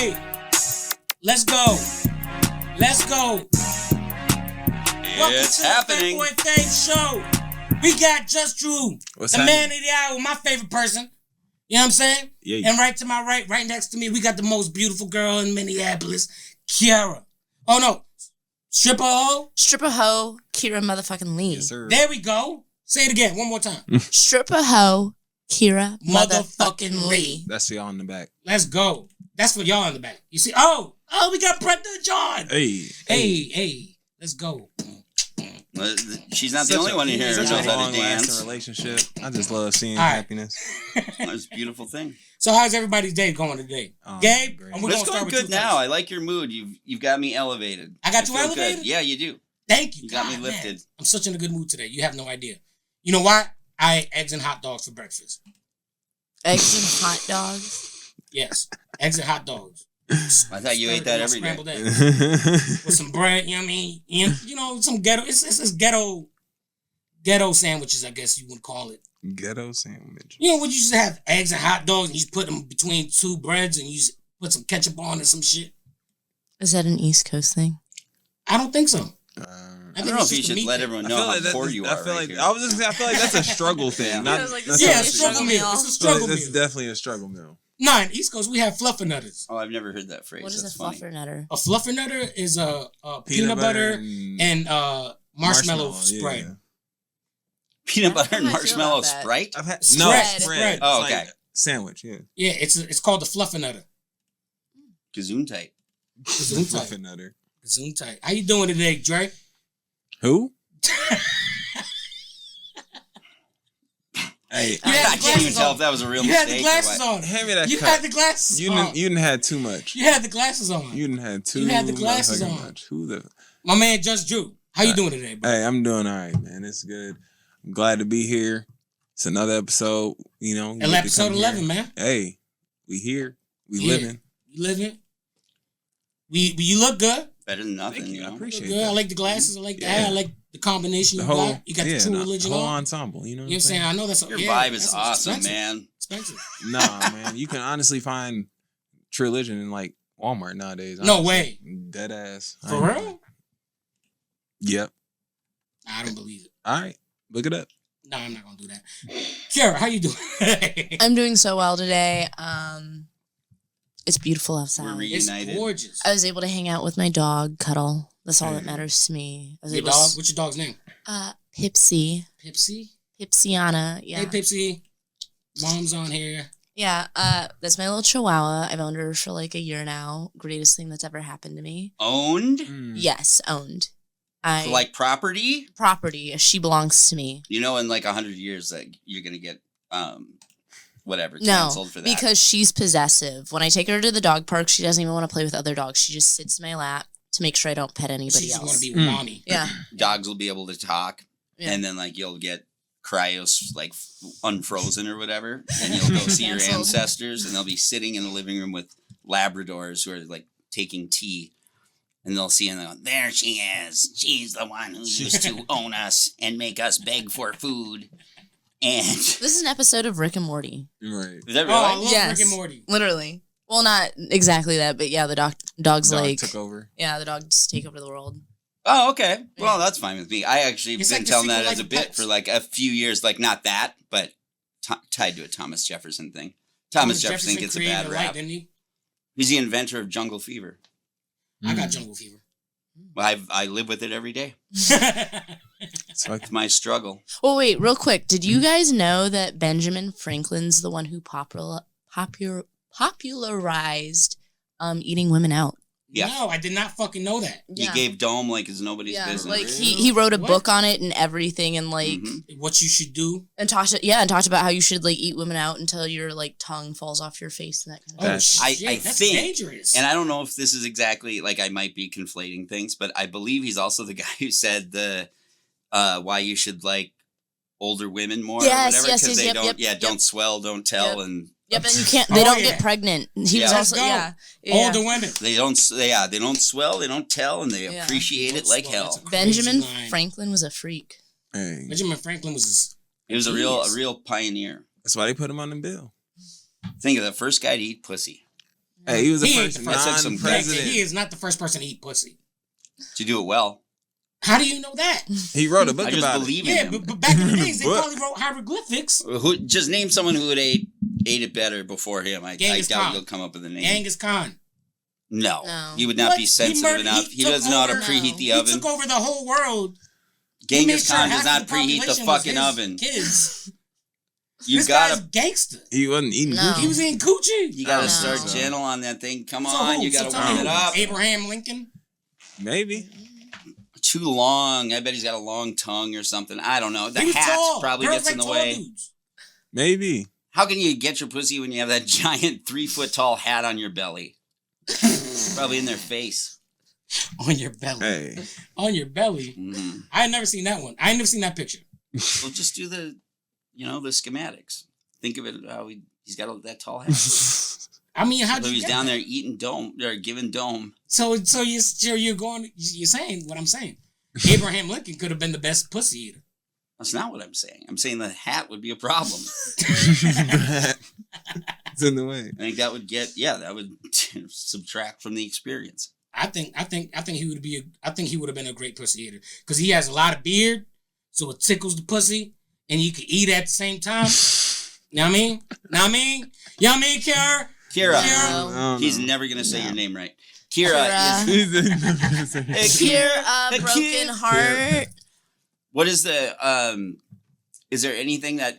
Hey, let's go. Let's go. Welcome It's to happening. the Fat Boy Fame Show. We got Just Drew, What's the happening? man of the hour, my favorite person. You know what I'm saying? Yeah. And right to my right, right next to me, we got the most beautiful girl in Minneapolis, Kiara. Oh no, stripper hoe. Stripper hoe, Kira motherfucking Lee. Yes, sir. There we go. Say it again, one more time. Stripper hoe, Kira Motherfucking Lee. That's y'all in the back. Let's go. That's for y'all in the back. You see? Oh, we got Brenda John. Hey, let's go. Well, she's not the only one in here who knows how to long-lasting dance. relationship. I just love seeing All right. happiness. That's a beautiful thing. So how's everybody's day going today? Oh, Gabe, great. and we're But gonna it's start going with good you now. first. I like your mood. You've got me elevated. I got you feel elevated? Good. Yeah, you do. Thank you. You got me God, lifted. man. I'm such in a good mood today. You have no idea. You know why? I ate eggs and hot dogs for breakfast. Eggs and hot dogs. Yes, eggs and hot dogs. I thought you ate that every day. Scrambled eggs with some bread. You know what I mean? You know, some ghetto. It's ghetto sandwiches, I guess you would call it. Ghetto sandwich. You know, when you just have eggs and hot dogs and you just put them between two breads and you just put some ketchup on and some shit. Is that an East Coast thing? I don't think so. I don't know if you should let everyone know how poor you are. I feel right like here. I feel like that's a struggle thing. Not, I was like, that's this Yeah, not a struggle meal. It's a It's struggle meal. definitely a struggle meal. Nah, in East Coast, we have fluffernutters. Oh, I've never heard that phrase. What is That's a funny. fluffernutter? A fluffernutter is a peanut butter and marshmallow spread. yeah. Peanut That's butter and how I feel marshmallow about that. Sprite? I've had Spread. Oh, It's okay. like sandwich, yeah. Yeah, it's called the fluffernutter. Gesundheit. Gesundheit. Fluffy nutter. Gesundheit. How you doing today, Dre? Who? Hey, You had I the can't even glasses tell on. if that was a real You had the mistake. or glasses what. on. hand me that You cup. had the glasses You on. didn't have too much. You had the glasses on. You didn't have too. You had the glasses motherfucking on. Much. Who the? My man Just Drew. How you doing today, bro? Hey, I'm doing all right, man. It's good. I'm glad to be here. It's another episode. You know, get to Episode come 11, here. man. Hey, we here. We Yeah. living. You living? You look good. Better than nothing, Thank you. you I know? appreciate Good. I that. like the glasses. I like the Yeah. hair. I like the combination The you whole. got. You got the True Religion whole on. ensemble. You know You know what I'm saying? I know that's Your yeah, vibe is that's awesome, expensive. man. Expensive. Nah, man. You can honestly find True Religion in like Walmart nowadays. No honestly. way. Dead ass. I For ain't real? lying. Yep. I don't believe it. All right. Look it up. No, I'm not gonna do that. Kiara, how you doing? I'm doing so well today. It's beautiful We're outside. It's reunited. gorgeous. I was able to hang out with my dog, Cuddle. That's all that Hey. matters to me. I was Your able dog? to, What's your dog's name? Pipsy. Pipsy? Pipsiana. Yeah. Hey, Pipsy. Mom's on here. Yeah. That's my little chihuahua. I've owned her for like a year now. Greatest thing that's ever happened to me. Owned? Mm. Yes, owned. I So, like property? property. She belongs to me. You know, in like 100 years, like you're gonna get whatever No, canceled for that. because she's possessive. When I take her to the dog park, she doesn't even want to play with other dogs. She just sits in my lap to make sure I don't pet She anybody just want else. to be with Mm. mommy. Yeah. dogs will be able to talk, Yeah. and then like you'll get cryos like unfrozen or whatever, and you'll go see your Canceled. ancestors, and they'll be sitting in the living room with Labradors who are like taking tea. And they'll see and they'll go, there she is. She's the one who used to own us and make us beg for food. And This is an episode of Rick and Morty. Right. is that Oh, I really? love Yes. Rick and Morty. Literally. Well, not exactly that, but yeah, the dog's Dog like, took over. yeah, the dogs take over the world. Oh, okay. Well, that's fine with me. I actually It's been like the telling that sequel, as a like bit Pets. for like a few years. Like not that, but tied to a Thomas Jefferson thing. Thomas Jefferson gets a created bad light, rap. didn't he? He's the inventor of jungle fever. I got Mm. jungle fever. Well, I live with it every day. It's like It's my struggle. Well, wait, real quick. Did you guys know that Benjamin Franklin's the one who popularized eating women out? Yeah. No, I did not fucking know that. He gave Dome like it's nobody's yeah, business. like he wrote a What? book on it and everything, and like Mhm. What you should do. and talked about how you should like eat women out until your like tongue falls off your face and that kind of Oh, That's- shit. I That's think- dangerous. And I don't know if this is exactly like I might be conflating things, but I believe he's also the guy who said the why you should like older women more Yes, or whatever yes, because yes, they yep, don't don't swell, don't tell, Yep. and Yep, and you can't. They Oh, don't yeah. get pregnant. He was Yeah. also Let's go. yeah. Older women. they don't swell, they don't tell, and they Yeah. appreciate it like Swell, that's hell. a Benjamin crazy line. Franklin was a freak. hey. Benjamin Franklin was He was a real pioneer. That's why they put him on the bill. Think of the first guy to eat pussy. Hey, he was the He ain't first the first. non-president. He is not the first person to eat pussy. To do it well. How do you know that? He wrote a book I just about believe in Yeah, him. but back in the days, they What? probably wrote hieroglyphics. Who, just name someone who would ate it better before him. I Genghis doubt Khan. you'll come up with a name. Genghis Khan. No. No. He would not What? be He sensitive murdered- enough. he He took doesn't know how to over- preheat the He oven. took over the whole world. He made Genghis sure Khan half does not of preheat the population was fucking his oven. Kids. You This guy's gotta, gangster. He wasn't eating No. He was in coochie. you gotta No. start gentle on that thing. Come So on, who? you gotta So tell warm me it who? up. Abraham Lincoln. Maybe. Too long. I bet he's got a long tongue or something. I don't know. The He was hat tall. probably Girls gets in like the tall way. dudes. Maybe. How can you get your pussy when you have that giant 3-foot tall hat on your belly? Probably in their face. On your belly. Hey. On your belly. Mm-hmm. I had never seen that one. I had never seen that picture. Well, just do the schematics. Think of it how he's got that tall hat. I mean, how'd So you he's get down that? there eating dome or giving dome. So you're saying what I'm saying. Abraham Lincoln could have been the best pussy eater. That's not what I'm saying. I'm saying the hat would be a problem. It's in the way. I think that would that would subtract from the experience. I think he would have been a great pussy eater because he has a lot of beard, so it tickles the pussy, and you can eat at the same time. Know what I mean? You know what I mean, Kiara? Kira. He's never gonna say your name right. Kira is. Hey, Kira, broken Kira. heart. What is the is there anything that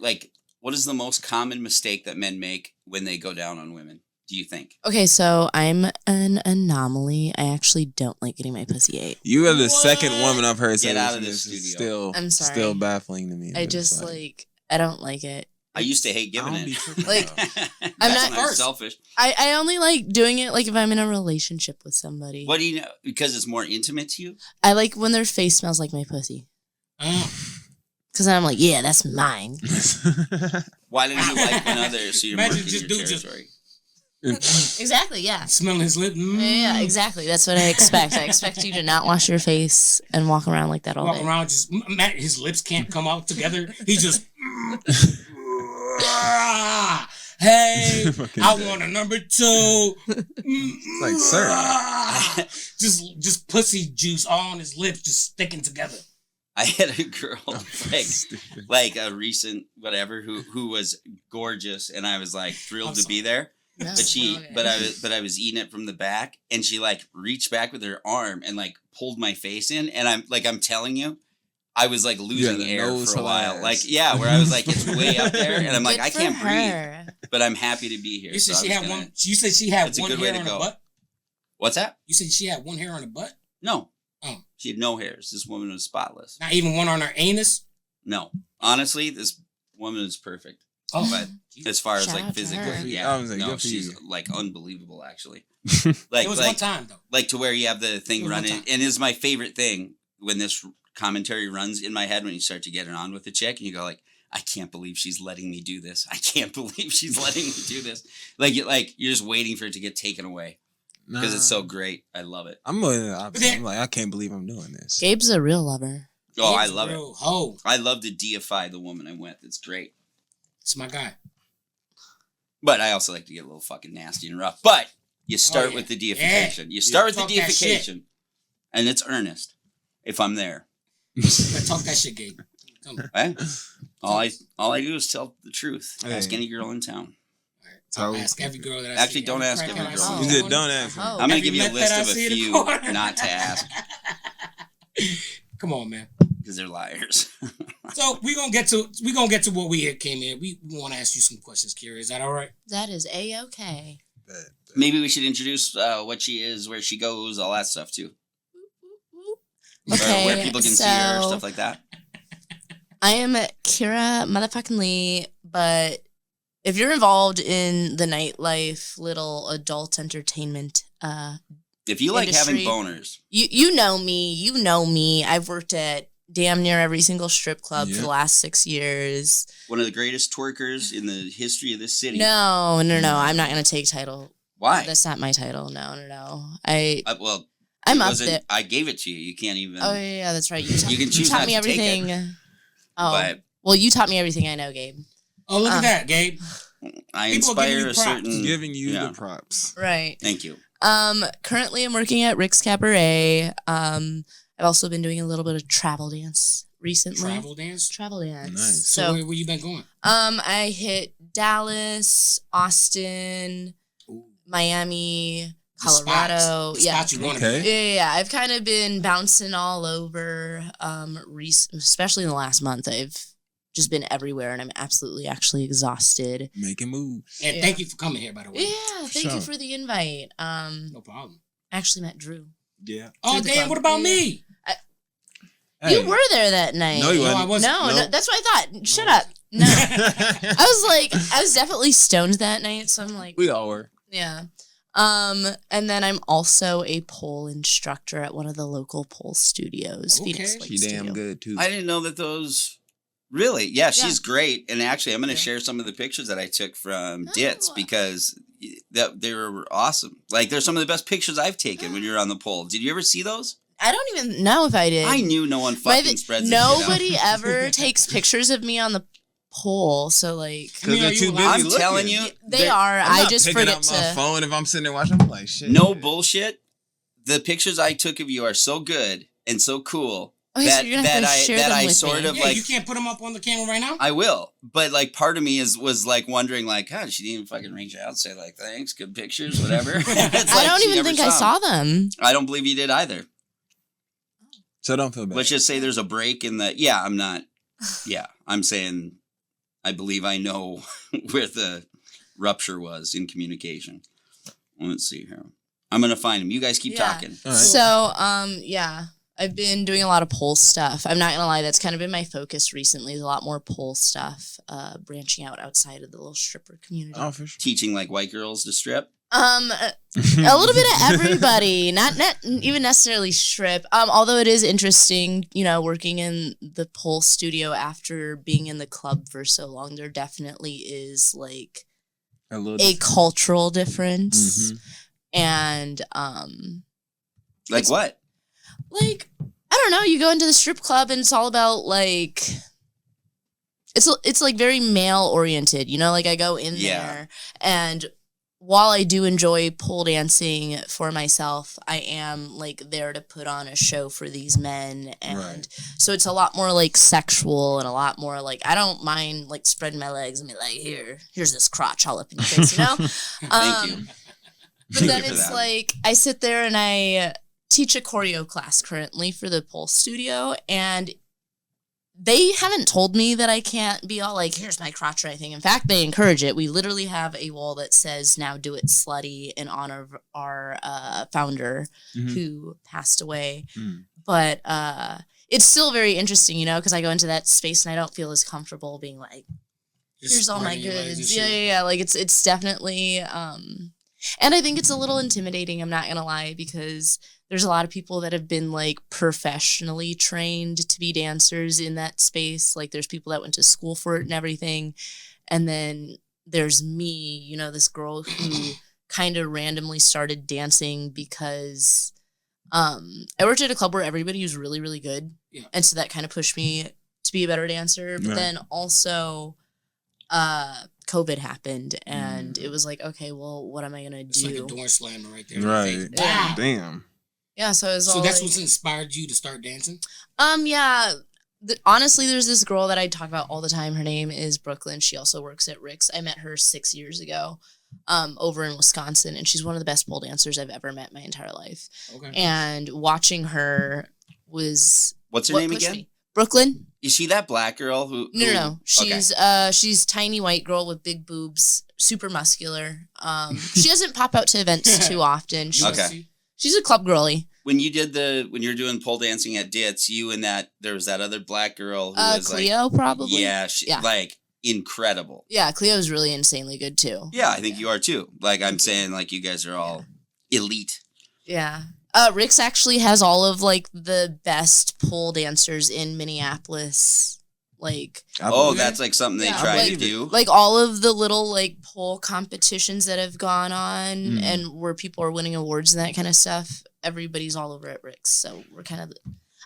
what is the most common mistake that men make when they go down on women? Do you think? Okay, so I'm an anomaly. I actually don't like getting my pussy ate. You are the What? second woman I've heard say Get this, out of and this this is studio. I'm sorry. Still baffling to me. I but just it's I don't like it. I used to hate I giving don't be it. tripping, Like, though. That's not- not selfish. I only like doing it like if I'm in a relationship with somebody. What do you know? Because it's more intimate to you. I like when their face smells like my pussy. Because then I'm like, yeah, that's mine. Why didn't you like when others? So you're Imagine marking just your dude just- territory. Exactly, yeah. Smelling his lip. Yeah, exactly. That's what I expect. I expect you to not wash your face and walk around like that all Walk day. around just his lips can't come out together. He just. Hey, Fucking I dead. want a number 2. like syrup. just pussy juice all on his lips, just sticking together. I had a girl like a recent whatever who was gorgeous, and I was like thrilled to be there. No, But okay. I was eating it from the back, and she like reached back with her arm and like pulled my face in, and I'm telling you, I was like losing the air nose for a while. flares. Like where I was like it's way up there, and I'm like Good I for can't breathe, her. but I'm happy to be here. You said so she I had was gonna- one. You said she had That's a one good way hair to on her go. butt. What's that? You said she had one hair on her butt. No, Oh, she had no hairs. This woman was spotless. not even one on her anus. No, honestly, this woman is perfect. Oh, But as far as Shout like out to her. physically, Good for you. yeah, I was like, no, good for she's you. like unbelievable actually. it Like was one like time though. like to where you have the It thing was one running, time. and is my favorite thing when this commentary runs in my head when you start to get it on with the chick, and you go like, I can't believe she's letting me do this. I can't believe she's letting me do this. Like you're just waiting for it to get taken away because it's so great. I love it. I'm more than the opposite. then- I'm like, I can't believe I'm doing this. Gabe's a real lover. Oh, I He's love it. real hoe. I love to deify the woman I'm with. It's great. It's my guy. But I also like to get a little fucking nasty and rough. But you start yeah. with the deification. Yeah. You start with the Talk that shit. deification. And it's earnest. If I'm there. Better talk that shit, Gabe. Come on. Eh? All I do is tell the truth. Ask Hey. any girl in town. I'll So- ask every girl that I Actually, see. don't ask crackhead every I girl. see. You said don't ask Oh. I'm going to Every give you a meth list that I of a see in the few corner. not to ask Come on, man. because they're liars. So we gonna get to what we came in. We want to ask you some questions, Kira. Is that all right? That is A-okay. Maybe we should introduce what she is, where she goes, all that stuff too. Okay, or where people can see her, so- stuff like that. I am Kira motherfucking Lee, but if you're involved in the nightlife, little adult entertainment, If you like industry. having boners, you know me. I've worked at damn near every single strip club for Yep. the last 6 years. one of the greatest twerkers in the history of this city. No. I'm not gonna take title. Why? That's not my title. No. Well, I'm it up wasn't- there. I gave it to you. You can't even. Oh yeah, that's right. You You can choose taught not me to take it. everything. Oh, But well, you taught me everything I know, Gabe. Oh, look at that, Gabe. I People are giving inspire you a props. certain. Giving you Yeah. the props. Right. Thank you. Currently I'm working at Rick's Cabaret. I've also been doing a little bit of travel dance recently. Travel dance. Nice. So So, where you been going? I hit Dallas, Austin, Ooh. Miami, The spots. Colorado. The Yeah. spots you want to Okay. be. Yeah. I've kind of been bouncing all over. Especially in the last month, I've just been everywhere, and I'm absolutely actually exhausted. Making moves. And Yeah. thank you for coming here, by the way. Yeah, thank sure. you for the invite. No problem. I actually met Drew. Yeah. Oh, the damn, club. what about Yeah. me? Hey. You were there that night. No, you No, wasn't. I wasn't. No, Nope. that's what I thought. Shut No. up. No. I was definitely stoned that night, so I'm like, We all were. yeah. And then I'm also a pole instructor at one of the local pole studios. Okay. Phoenix Lake She damn Studio. good too. I didn't know that those. Really? Yeah, she's Yeah. great. And actually, I'm going to Yeah. share some of the pictures that I took from Oh. Ditz because they were awesome. Like, they're some of the best pictures I've taken when you're on the pole. Did you ever see those? I don't even know if I did. I knew no one By fucking the- spreads this shit out. Nobody ever takes pictures of me on the pole, so like Because they're you too allowed- busy I'm looking. telling you, they they're- are. I'm I not just picking forget up my to. phone if I'm sitting there watching. I'm like, shit. No bullshit. The pictures I took of you are so good and so cool Okay, so that you're gonna have to share that them I with sort me. of Yeah, like. you can't put them up on the camera right now? I will, but like part of me was like wondering, like, God, she didn't even fucking reach out and say like, thanks, good pictures, whatever. It's I like don't she even never think I saw them. I don't believe you did either. So don't feel bad. Let's just say there's a break in the. Yeah, I'm not. Yeah, I'm saying, I believe I know where the rupture was in communication. Let's see here. I'm gonna find him. You guys keep Yeah. talking. All right. So, yeah, I've been doing a lot of pole stuff. I'm not gonna lie, that's kind of been my focus recently. Is a lot more pole stuff, branching out outside of the little stripper community. Oh, for sure. Teaching like white girls to strip. A little bit of everybody, not even necessarily strip. Although it is interesting, working in the pole studio after being in the club for so long, there definitely is like a little a different. cultural difference. Mhm. And Like what? like I don't know, you go into the strip club and it's all about like it's like very male oriented, like I go in Yeah. there, and while I do enjoy pole dancing for myself, I am like there to put on a show for these men, and Right. so it's a lot more like sexual and a lot more like I don't mind like spreading my legs and be like, here's this crotch all up in your face, Thank you. But Thank then you for it's that. like I sit there and I teach a choreo class currently for the pole studio, and they haven't told me that I can't be all like, here's my crotch or anything. In fact, they encourage it. We literally have a wall that says, now do it slutty, in honor of our founder Mhm. who passed away. Mm. But it's still very interesting, because I go into that space and I don't feel as comfortable being like, Just here's all my spreading your legs and goods. shit. Yeah. Like it's definitely, and I think it's a little intimidating. I'm not gonna lie, because there's a lot of people that have been like professionally trained to be dancers in that space. Like there's people that went to school for it and everything. And then there's me, this girl who kind of randomly started dancing because I worked at a club where everybody was really, really good. Yeah. And so that kind of pushed me to be a better dancer. But Right. then also COVID happened, and it was like, okay, well, what am I gonna It's do? like a door slammer right there. Right. Yeah. Damn. Yeah, so it was So all that's like, what's inspired you to start dancing? yeah. Honestly, there's this girl that I talk about all the time. Her name is Brooklyn. She also works at Rick's. I met her 6 years ago, over in Wisconsin, and she's one of the best pole dancers I've ever met in my entire life. Okay. And watching her was What's her what name pushed again? me. Brooklyn? Is she that black girl who? No. Okay. She's tiny white girl with big boobs, super muscular. She doesn't pop out to events too often. Okay. She's a club girly. When you're doing pole dancing at Ditz, you and there was that other black girl who was Cleo, like, probably. yeah, Yeah. like incredible. Yeah, Cleo's really insanely good too. Yeah, I think you are too. Like I'm saying, like you guys are all elite. Yeah. Rick's actually has all of like the best pole dancers in Minneapolis. Like Oh, that's like something they Yeah, try like- to do. like all of the little like pole competitions that have gone on Mm. and where people are winning awards and that kind of stuff. Everybody's all over at Rick's. So we're kind of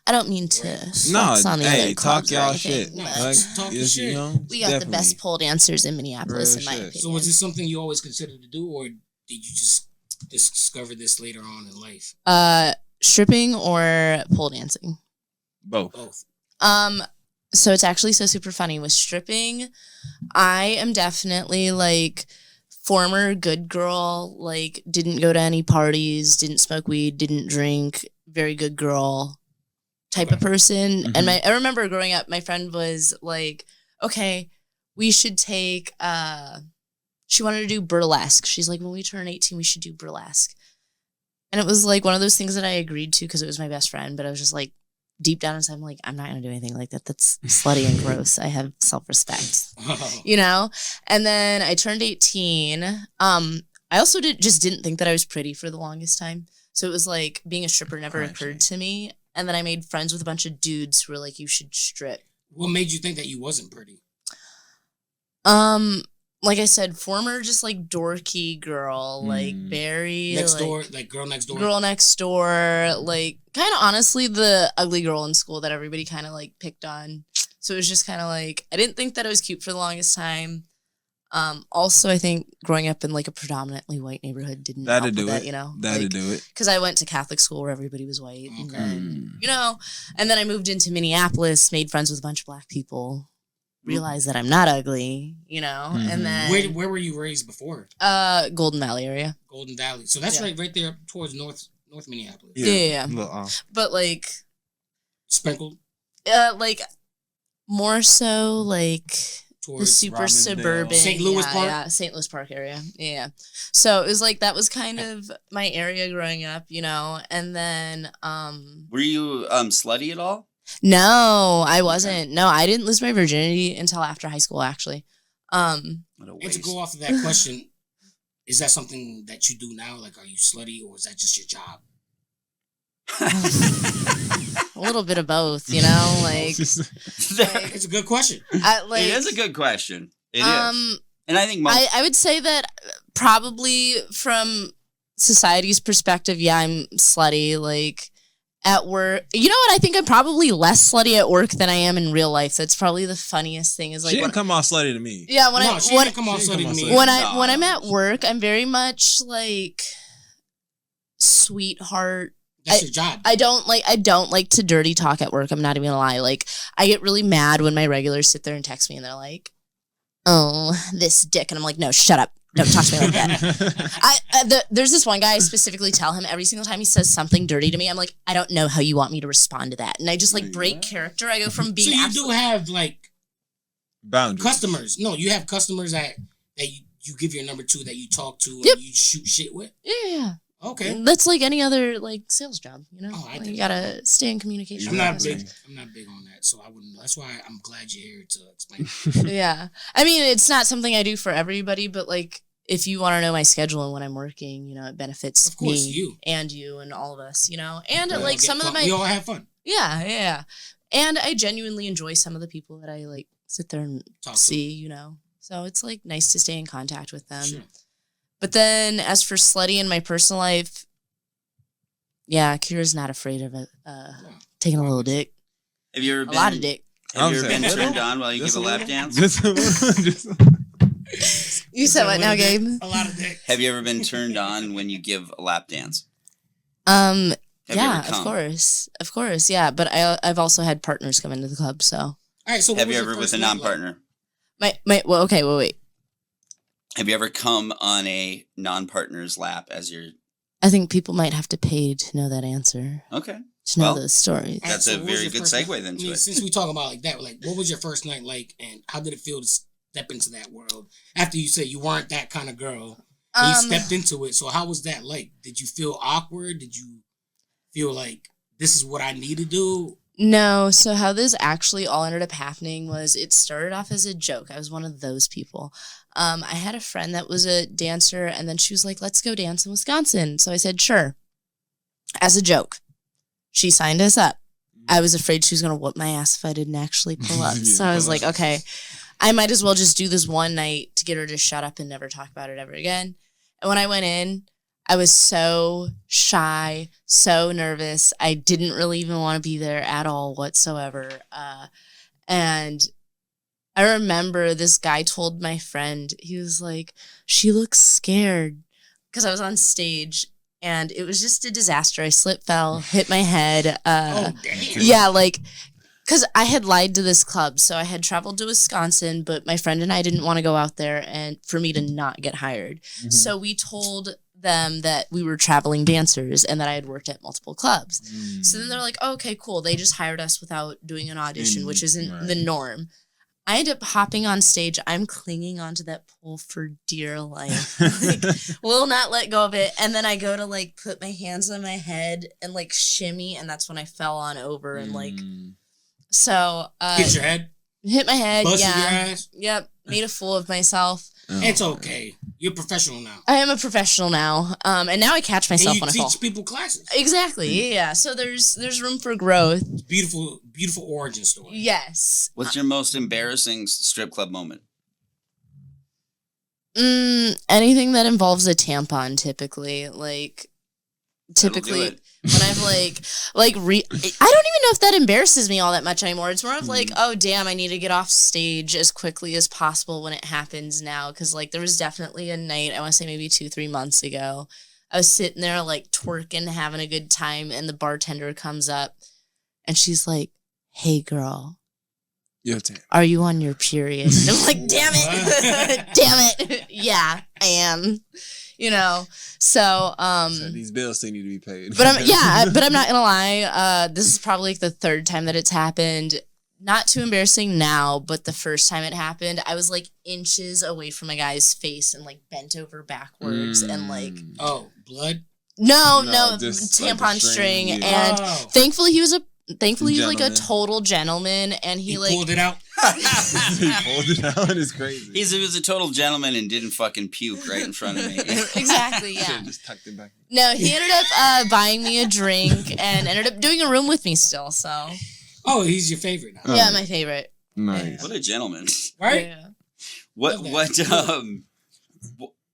I don't mean to flex on the other clubs talk y'all or anything, shit. No, but just talk your shit. we got the best pole dancers in Minneapolis, Real in my shit. opinion. So was this something you always considered to do, or did you just discover this later on in life? Stripping or pole dancing? Both. Both. So it's actually so super funny. With stripping, I am definitely like former good girl, like didn't go to any parties, didn't smoke weed, didn't drink, very good girl type of person. Mhm. And I remember growing up, my friend was like, okay, we should take, she wanted to do burlesque. She's like, when we turn 18, we should do burlesque. And it was like one of those things that I agreed to because it was my best friend, but I was just like, deep down inside, I'm like, I'm not going to do anything like that. That's slutty and gross. I have self-respect, you know? And then I turned 18. I also didn't think that I was pretty for the longest time. So it was like being a stripper never occurred to me. And then I made friends with a bunch of dudes who were like, you should strip. What made you think that you wasn't pretty? Like I said, former just like dorky girl, like very Next like, door, like girl next door. girl next door, like kind of honestly the ugly girl in school that everybody kind of like picked on. So it was just kind of like, I didn't think that I was cute for the longest time. Also, I think growing up in like a predominantly white neighborhood didn't help with that, you know? That'd do it. Because I went to Catholic school where everybody was white. Okay. And then, you know, and then I moved into Minneapolis, made friends with a bunch of black people, realized that I'm not ugly, you know? And then... Where were you raised before? Golden Valley area. Golden Valley. So that's right there towards North Minneapolis. Yeah. A little off. But like... Sprinkled? Like, more so like... Towards the super Robbinsdale. suburban St. Louis Park? Yeah, St. Louis Park area. Yeah. So it was like that was kind of my area growing up, you know. And then Were you slutty at all? no, I wasn't. No, I didn't lose my virginity until after high school actually. What a And waste. to go off of that question, is that something that you do now? Like, are you slutty or is that just your job? A little bit of both, you know, like It's a good question. It is a good question. It is. And I think most... I would say that probably from society's perspective, yeah, I'm slutty. Like at work, you know what? I think I'm probably less slutty at work than I am in real life. That's probably the funniest thing. Is like She didn't come off slutty to me. yeah, She didn't come off slutty to me. when I'm at work, I'm very much like sweetheart. That's your job. I don't like to dirty talk at work. I'm not even gonna lie. Like I get really mad when my regulars sit there and text me and they're like, "Oh, this dick," and I'm like, "No, shut up. Don't talk to me like that." There's this one guy I specifically tell him every single time he says something dirty to me, I'm like, "I don't know how you want me to respond to that," and I just like break character. I go from being so you do have like boundaries. customers. No, you have customers that you give your number to, that you talk to, and you shoot shit with. yeah. Okay. That's like any other like sales job, you know. Oh, I Like, think you gotta stay in communication. I'm with not them. big on that, so I wouldn't. That's why I'm glad you're here to explain. Yeah, I mean, it's not something I do for everybody, but like, if you want to know my schedule and when I'm working, you know, it benefits Of course, me you and all of us, you know, and We all like get some of fun. We all have fun. yeah, and I genuinely enjoy some of the people that I like sit there and Talk to. see, you know, so it's like nice to stay in contact with them. Sure. But then, as for slutty in my personal life, yeah, Kira's not afraid of it. Taking a little dick, Have you ever a been... lot of dick. Have you ever I'm been saying, turned on while you give a lap dance? Just a little. You said what now, Gabe? A lot of dick. Have you ever been turned on when you give a lap dance? Have you Yeah, ever come? of course, yeah. But I've also had partners come into the club, so. All right. So what Have was you your ever with first a night non-partner? Well, okay, wait. Have you ever come on a non-partner's lap as your... I think people might have to pay to know that answer, Okay. to know Well, those stories. All right, That's so a what was very your good first segue night? then I to mean, it. since we talk about like that, like what was your first night like, and how did it feel to step into that world after you said you weren't that kind of girl? And you stepped into it. So how was that like? Did you feel awkward? Did you feel like this is what I need to do? No, so how this actually all ended up happening was it started off as a joke. I was one of those people. I had a friend that was a dancer, and then she was like, let's go dance in Wisconsin. So I said, sure, as a joke. She signed us up. I was afraid she was going to whoop my ass if I didn't actually pull up. So I was like, okay, I might as well just do this one night to get her to shut up and never talk about it ever again. And when I went in, I was so shy, so nervous. I didn't really even want to be there at all whatsoever. And I remember this guy told my friend, he was like, she looks scared, because I was on stage and it was just a disaster. I fell, hit my head. Oh, damn. Yeah, like, because I had lied to this club. So I had traveled to Wisconsin, but my friend and I didn't want to go out there and for me to not get hired. Mm-hmm. So we told them that we were traveling dancers and that I had worked at multiple clubs. So then they're like, oh, okay, cool. They just hired us without doing an audition, which isn't the norm. I end up hopping on stage. I'm clinging onto that pole for dear life. Like, will not let go of it. And then I go to like put my hands on my head and like shimmy. And that's when I fell on over and like, so. Hit your head? Hit my head, Busted yeah. your ass? Yep, made a fool of myself. Oh, it's okay. You're a professional now. I am a professional now, and now I catch myself and when I you fall. teach people classes. Exactly, yeah. So there's room for growth. It's beautiful origin story. Yes. What's your most embarrassing strip club moment? Anything that involves a tampon, typically. Like, typically when I've I don't even know if that embarrasses me all that much anymore. It's more of like, oh damn, I need to get off stage as quickly as possible when it happens now. Cause like there was definitely a night, I want to say maybe 2-3 months ago, I was sitting there like twerking, having a good time, and the bartender comes up and she's like, hey girl, are you on your period? And I'm like, damn it. Damn it. Yeah, I am. You know, so these bills still need to be paid. But I'm not gonna lie. This is probably like the third time that it's happened. Not too embarrassing now, but the first time it happened, I was like inches away from a guy's face and like bent over backwards and like blood. No, just tampon like string, yeah. And thankfully he was like a total gentleman, and he like pulled it out. He pulled it out. It's crazy. He was a total gentleman and didn't fucking puke right in front of me. Exactly, yeah. Just tucked it back. No, he ended up buying me a drink and ended up doing a room with me still. So. Oh, he's your favorite now. Yeah, my favorite. Nice. What a gentleman. Right? Yeah.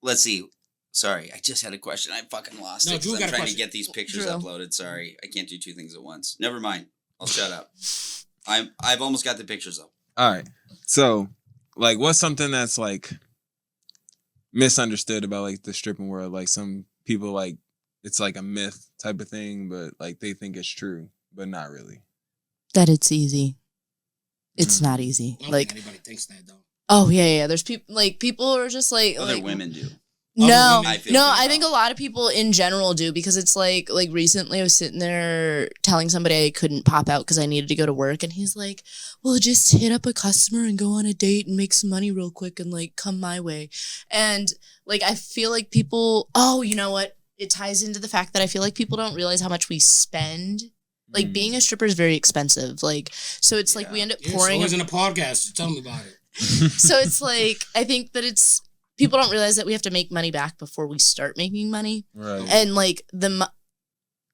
Let's see. Sorry, I just had a question. I fucking lost it. Drew I'm got a trying question. to get these pictures Drew. uploaded. Sorry, I can't do two things at once. Never mind. I'll shut up. I've almost got the pictures up. All right. So, like, what's something that's like misunderstood about like the stripping world? Like, some people like it's like a myth type of thing, but like they think it's true, but not really. That it's easy. It's not easy. I don't Like, think anybody thinks that though. oh yeah. There's people are just like Other like, women do. No, I I think a lot of people in general do, because it's like recently I was sitting there telling somebody I couldn't pop out because I needed to go to work, and he's like, well, just hit up a customer and go on a date and make some money real quick and like come my way. And like I feel like people, you know what? It ties into the fact that I feel like people don't realize how much we spend. Like being a stripper is very expensive. Like, so it's like we end up pouring. It's always in a podcast. Tell me about it. So it's like, I think that people don't realize that we have to make money back before we start making money. Right. And like a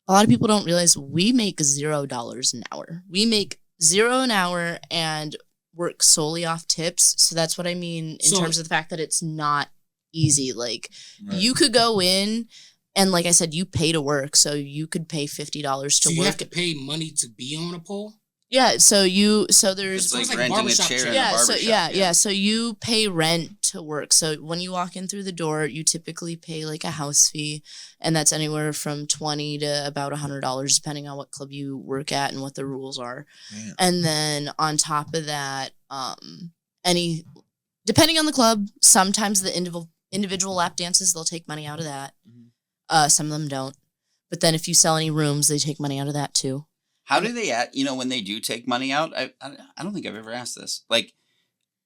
lot of people don't realize we make $0 an hour. We make $0 an hour and work solely off tips. So that's what I mean in terms of the fact that it's not easy. Like you could go in and like I said, you pay to work. So you could pay $50 to work. So you have to pay money to be on a pole? Yeah, so there's It's like renting a barbershop chair in chair. a barbershop. So you pay rent to work. So when you walk in through the door, you typically pay like a house fee, and that's anywhere from $20 to about $100 depending on what club you work at and what the rules are. Man. And then on top of that, depending on the club, sometimes the individual lap dances, they'll take money out of that. Some of them don't. But then if you sell any rooms, they take money out of that too. How do they when they do take money out? I don't think I've ever asked this. Like,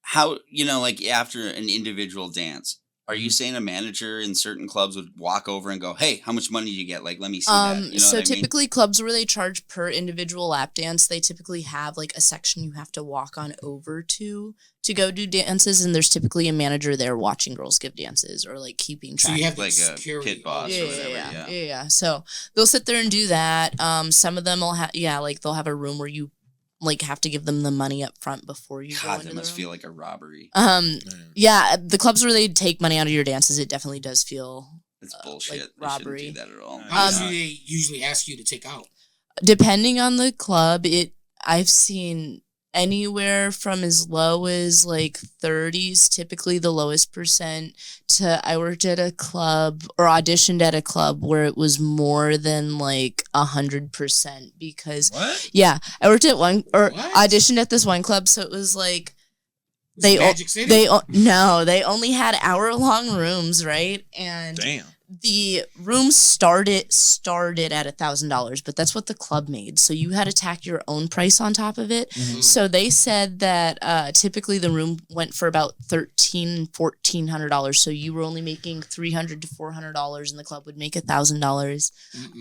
how, like after an individual dance, are you saying a manager in certain clubs would walk over and go, hey, how much money do you get? Like, let me see that. You know so what I mean? typically clubs where they charge per individual lap dance, they typically have like a section you have to walk on over to go do dances. And there's typically a manager there watching girls give dances or like keeping track. So you have like security. a pit boss or whatever. Yeah. So they'll sit there and do that. Some of them will have, like they'll have a room where you like have to give them the money up front before you go into that must feel like a robbery. Yeah, the clubs where they take money out of your dances, it definitely does feel It's bullshit. like They robbery. shouldn't do that at all. How much do they usually ask you to take out? Depending on the club, I've seen anywhere from as low as like 30s, typically the lowest percent, to I worked at a club or auditioned at a club where it was more than like 100% because What? yeah, I worked at one or What? auditioned at this one club, so it was like Magic City? they only had hour-long rooms, right? And Damn. the room started at $1,000, but that's what the club made. So you had to tack your own price on top of it. Mhm. So they said that typically the room went for about $1,400. So you were only making $300 to $400, and the club would make $1,000.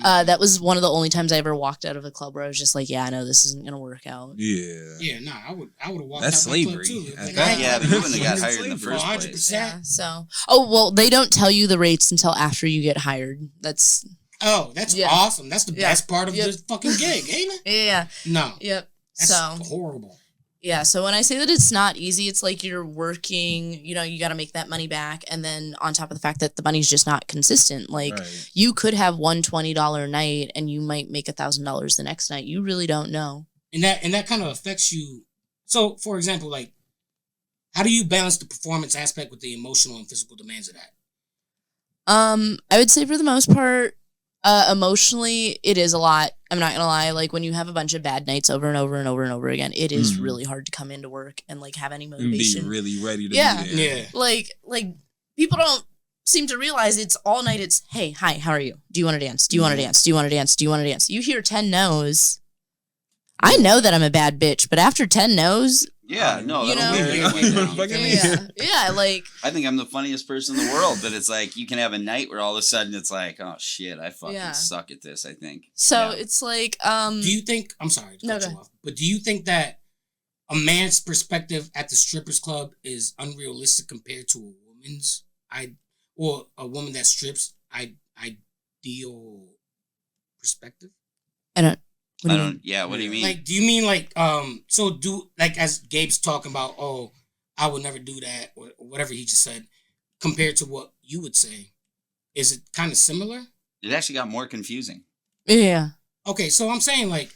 That was one of the only times I ever walked out of a club where I was just like, yeah, I know this isn't gonna work out. Yeah. Yeah, nah, I would have walked That's out that slavery. club too. At Like, that Yeah, but you wouldn't have got hired in the Slavery. first 100%. place. Yeah. So, oh well, they don't tell you the rates until after you get hired. That's Oh, that's Yeah. awesome. That's the Yeah. best part of Yep. this fucking gig, ain't it? yeah, No. yep. That's So horrible. yeah, so when I say that it's not easy, it's like you're working, you know, you got to make that money back. And then on top of the fact that the money's just not consistent, like Right. you could have one $20 night and you might make $1,000 the next night. You really don't know. And that kind of affects you. So, for example, like, how do you balance the performance aspect with the emotional and physical demands of that? I would say for the most part, emotionally, it is a lot. I'm not gonna lie. Like when you have a bunch of bad nights over and over and over and over again, it is Mhm. really hard to come into work and like have any And be motivation. really ready to Yeah. be there. Yeah. Like people don't seem to realize it's all night. It's hey, hi, how are you? Do you want to dance? Do you want to dance? Do you want to dance? Do you want to dance? You hear 10 no's. I know that I'm a bad bitch, but after 10 no's, Yeah, no, You that'll know? wear Yeah. anyone down. Fucking yeah, like I think I'm the funniest person in the world, but it's like you can have a night where all of a sudden it's like, oh shit, I fucking Yeah. suck at this, I think. so Yeah. it's like Do you think, I'm sorry to No, cut go you ahead. off, but do you think that a man's perspective at the strippers club is unrealistic compared to a woman's? Or a woman that strips ideal perspective? I don't. What do I you mean? don't, yeah, what do you mean? Like, do you mean like so do like as Gabe's talking about, oh, I would never do that or whatever he just said, compared to what you would say, is it kind of similar? It actually got more confusing. Yeah. Okay, so I'm saying like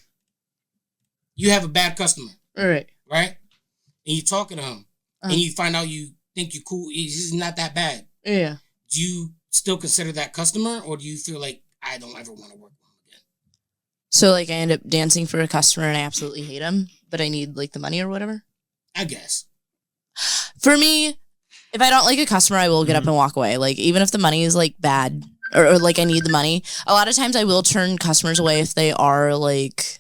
you have a bad customer, All right. right? And you talking to him, Uh-huh. and you find out you think you're cool. He's not that bad. Yeah. Do you still consider that customer, or do you feel like I don't ever want to work with him again? So like I end up dancing for a customer and I absolutely hate him, but I need like the money or whatever. I guess. For me, if I don't like a customer, I will get up and walk away. Like even if the money is like bad or like I need the money, a lot of times I will turn customers away if they are like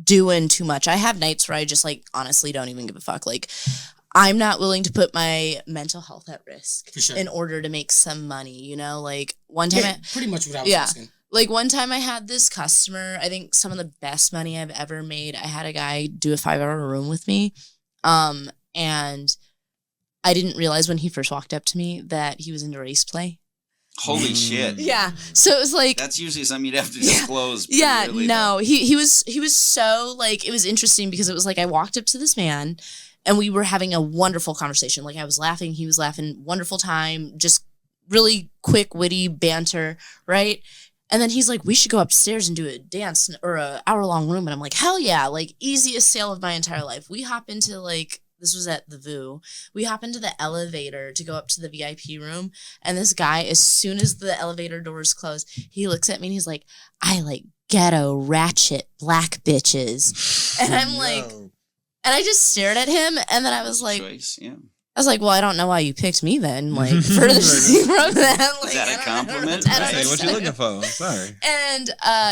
doing too much. I have nights where I just like honestly don't even give a fuck. Like I'm not willing to put my mental health at risk For sure. in order to make some money, you know? Like one time Yeah, pretty much what I was Yeah. asking. Like one time I had this customer, I think some of the best money I've ever made. I had a guy do a 5-hour room with me. And I didn't realize when he first walked up to me that he was into race play. Holy shit. Yeah. So it was like That's usually something you'd have to Yeah. disclose. pretty yeah, early, no. He was so like it was interesting because it was like I walked up to this man and we were having a wonderful conversation. Like I was laughing, he was laughing, wonderful time, just really quick, witty banter, right? And then he's like, we should go upstairs and do a dance or a hour-long room. And I'm like, hell yeah, like easiest sale of my entire life. We hop into like, this was at the VU. We hop into the elevator to go up to the VIP room. And this guy, as soon as the elevator doors close, he looks at me and he's like, I like ghetto ratchet black bitches. And I'm like, Yo. and I just stared at him. And then I was like, choice, yeah. I was like, well, I don't know why you picked me then. Like, further from that. Like, that a I don't compliment? know. I don't Right. Hey, what you know. looking for? Sorry. And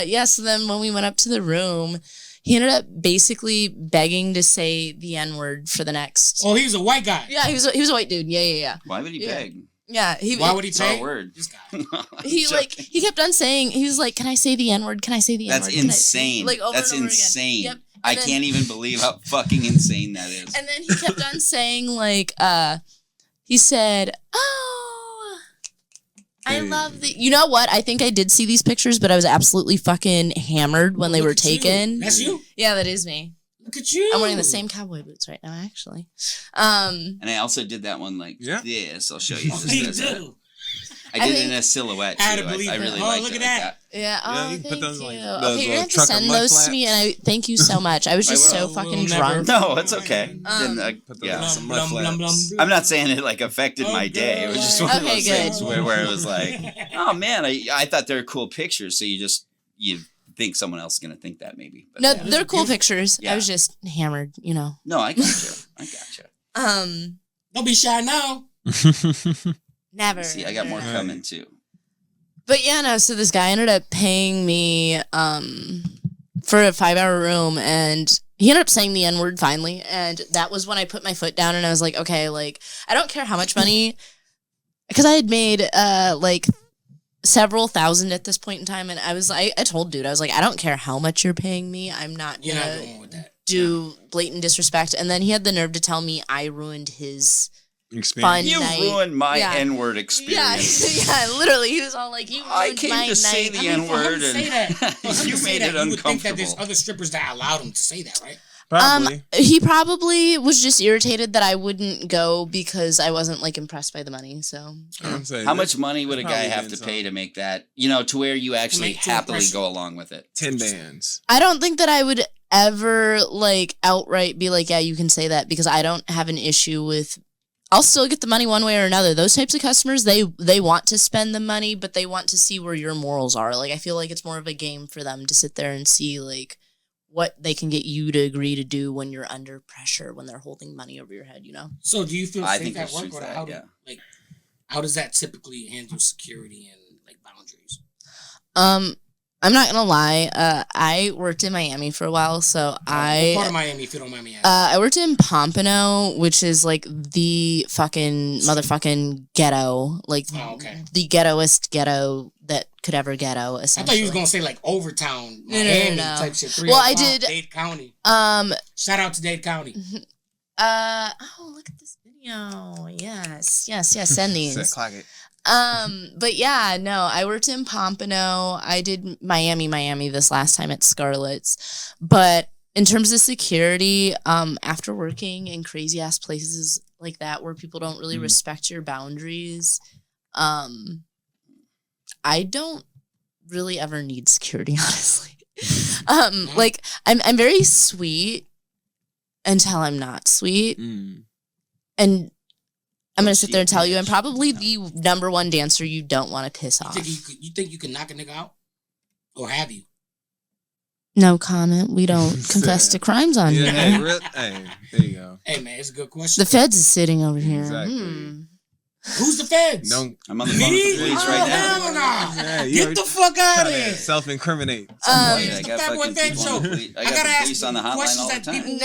yeah, so then when we went up to the room, he ended up basically begging to say the N-word for the next. Oh, he was a white guy. Yeah, he was a white dude. Yeah. Why would he Yeah. beg? Yeah, Why would he It's all pay? word. This guy. he like he kept on saying he was like, "Can I say the N-word? Can I say the N-word?" That's Can I-" insane. Like over That's and over insane. Again. Yep. I And then- can't even believe how fucking insane that is. And then he kept on saying like, he said, "Oh, I Hey. love the." You know what? I think I did see these pictures, but I was absolutely fucking hammered when they Look were at you. taken. That's you. Yeah, that is me. Look at you. I'm wearing the same cowboy boots right now, actually. And I also did that one like Yeah. this. I'll show you. Oh, Just you this. do. I did it in a silhouette too. I had to believe I that. really Oh, liked look it at like that. Yeah. Oh, Yeah, you can thank put those, you. like, those Okay, you're little gonna have to trucker send mud those to me, and I thank you so much. I was just I so will. fucking We'll never- drunk. No, it's okay. Put those Yeah. on some Blum, mud blum, flaps. blum, blum. I'm not saying it like affected Oh, my day. It was just one of Okay, those good. things where it was like, oh man, I thought they were cool pictures. So you think someone else is gonna think that maybe. But No, yeah. they're cool pictures. Yeah. I was just hammered, you know. No, I got you. Don't be shy now. Never. See, I got more Right. coming too. But yeah, no, so this guy ended up paying me for a 5-hour room, and he ended up saying the N-word finally, and that was when I put my foot down and I was like, okay, like, I don't care how much money, because I had made like several thousand at this point in time, and I told dude, I was like, I don't care how much you're paying me, I'm not You're not gonna going with that. do blatant disrespect. And then he had the nerve to tell me I ruined his Experience. You night. ruined my Yeah. N-word Yeah, experience. yeah, literally. He was all like, "You ruined I came my to say night." the I mean, for him N-word to say that, for him you to say made that, it you would think that there's uncomfortable. other strippers that allowed him to say that, right? Probably. He probably was just irritated that I wouldn't go because I wasn't like impressed by the money. So I'm saying How that- much money would a that's guy probably have been to pay some to make that, to where you actually make- to happily impress- go along with it? 10 bands. I don't think that I would ever like outright be like, yeah, you can say that, because I don't have an issue with. I'll still get the money one way or another. Those types of customers, they want to spend the money, but they want to see where your morals are. Like, I feel like it's more of a game for them to sit there and see like what they can get you to agree to do when you're under pressure, when they're holding money over your head, you know? So do you feel I safe think at there's work, truth or to that, how yeah. how does that typically handle security and like boundaries? I'm not gonna lie. I worked in Miami for a while, so What part I of Miami, if you don't mind me asking? I worked in Pompano, which is like the fucking motherfucking ghetto, like Oh, okay. the ghettoest ghetto that could ever ghetto. I Essentially, thought you was gonna say like Overtown, No, no, Miami no. type shit. Well, I 305, did- Dade County. Um. Shout out to Dade County. Oh, look at this video. Yes. Send Set, these. clock it. But yeah, no, I worked in Pompano. I did Miami this last time at Scarlett's. But in terms of security, after working in crazy ass places like that where people don't really respect your boundaries, I don't really ever need security, honestly. Like I'm very sweet until I'm not sweet. Mm. And I'm going to sit She there and a tell you, I'm bitch. probably the number one dancer you don't want to piss off. You think you can knock a nigga out, or have you? No comment. We don't confess to crimes on Yeah, here. hey, there you go. Hey man, it's a good question. The feds is sitting over here. Exactly. Who's the feds? Don't I'm on the phone with the police Oh, right now. hell nah. Yeah, you Get already the fuck out try of to here. self-incriminate. I it's the got Fat Boy fucking Fame people Show. on the police. I I got gotta the ask police on the you hotline questions all the that time. people-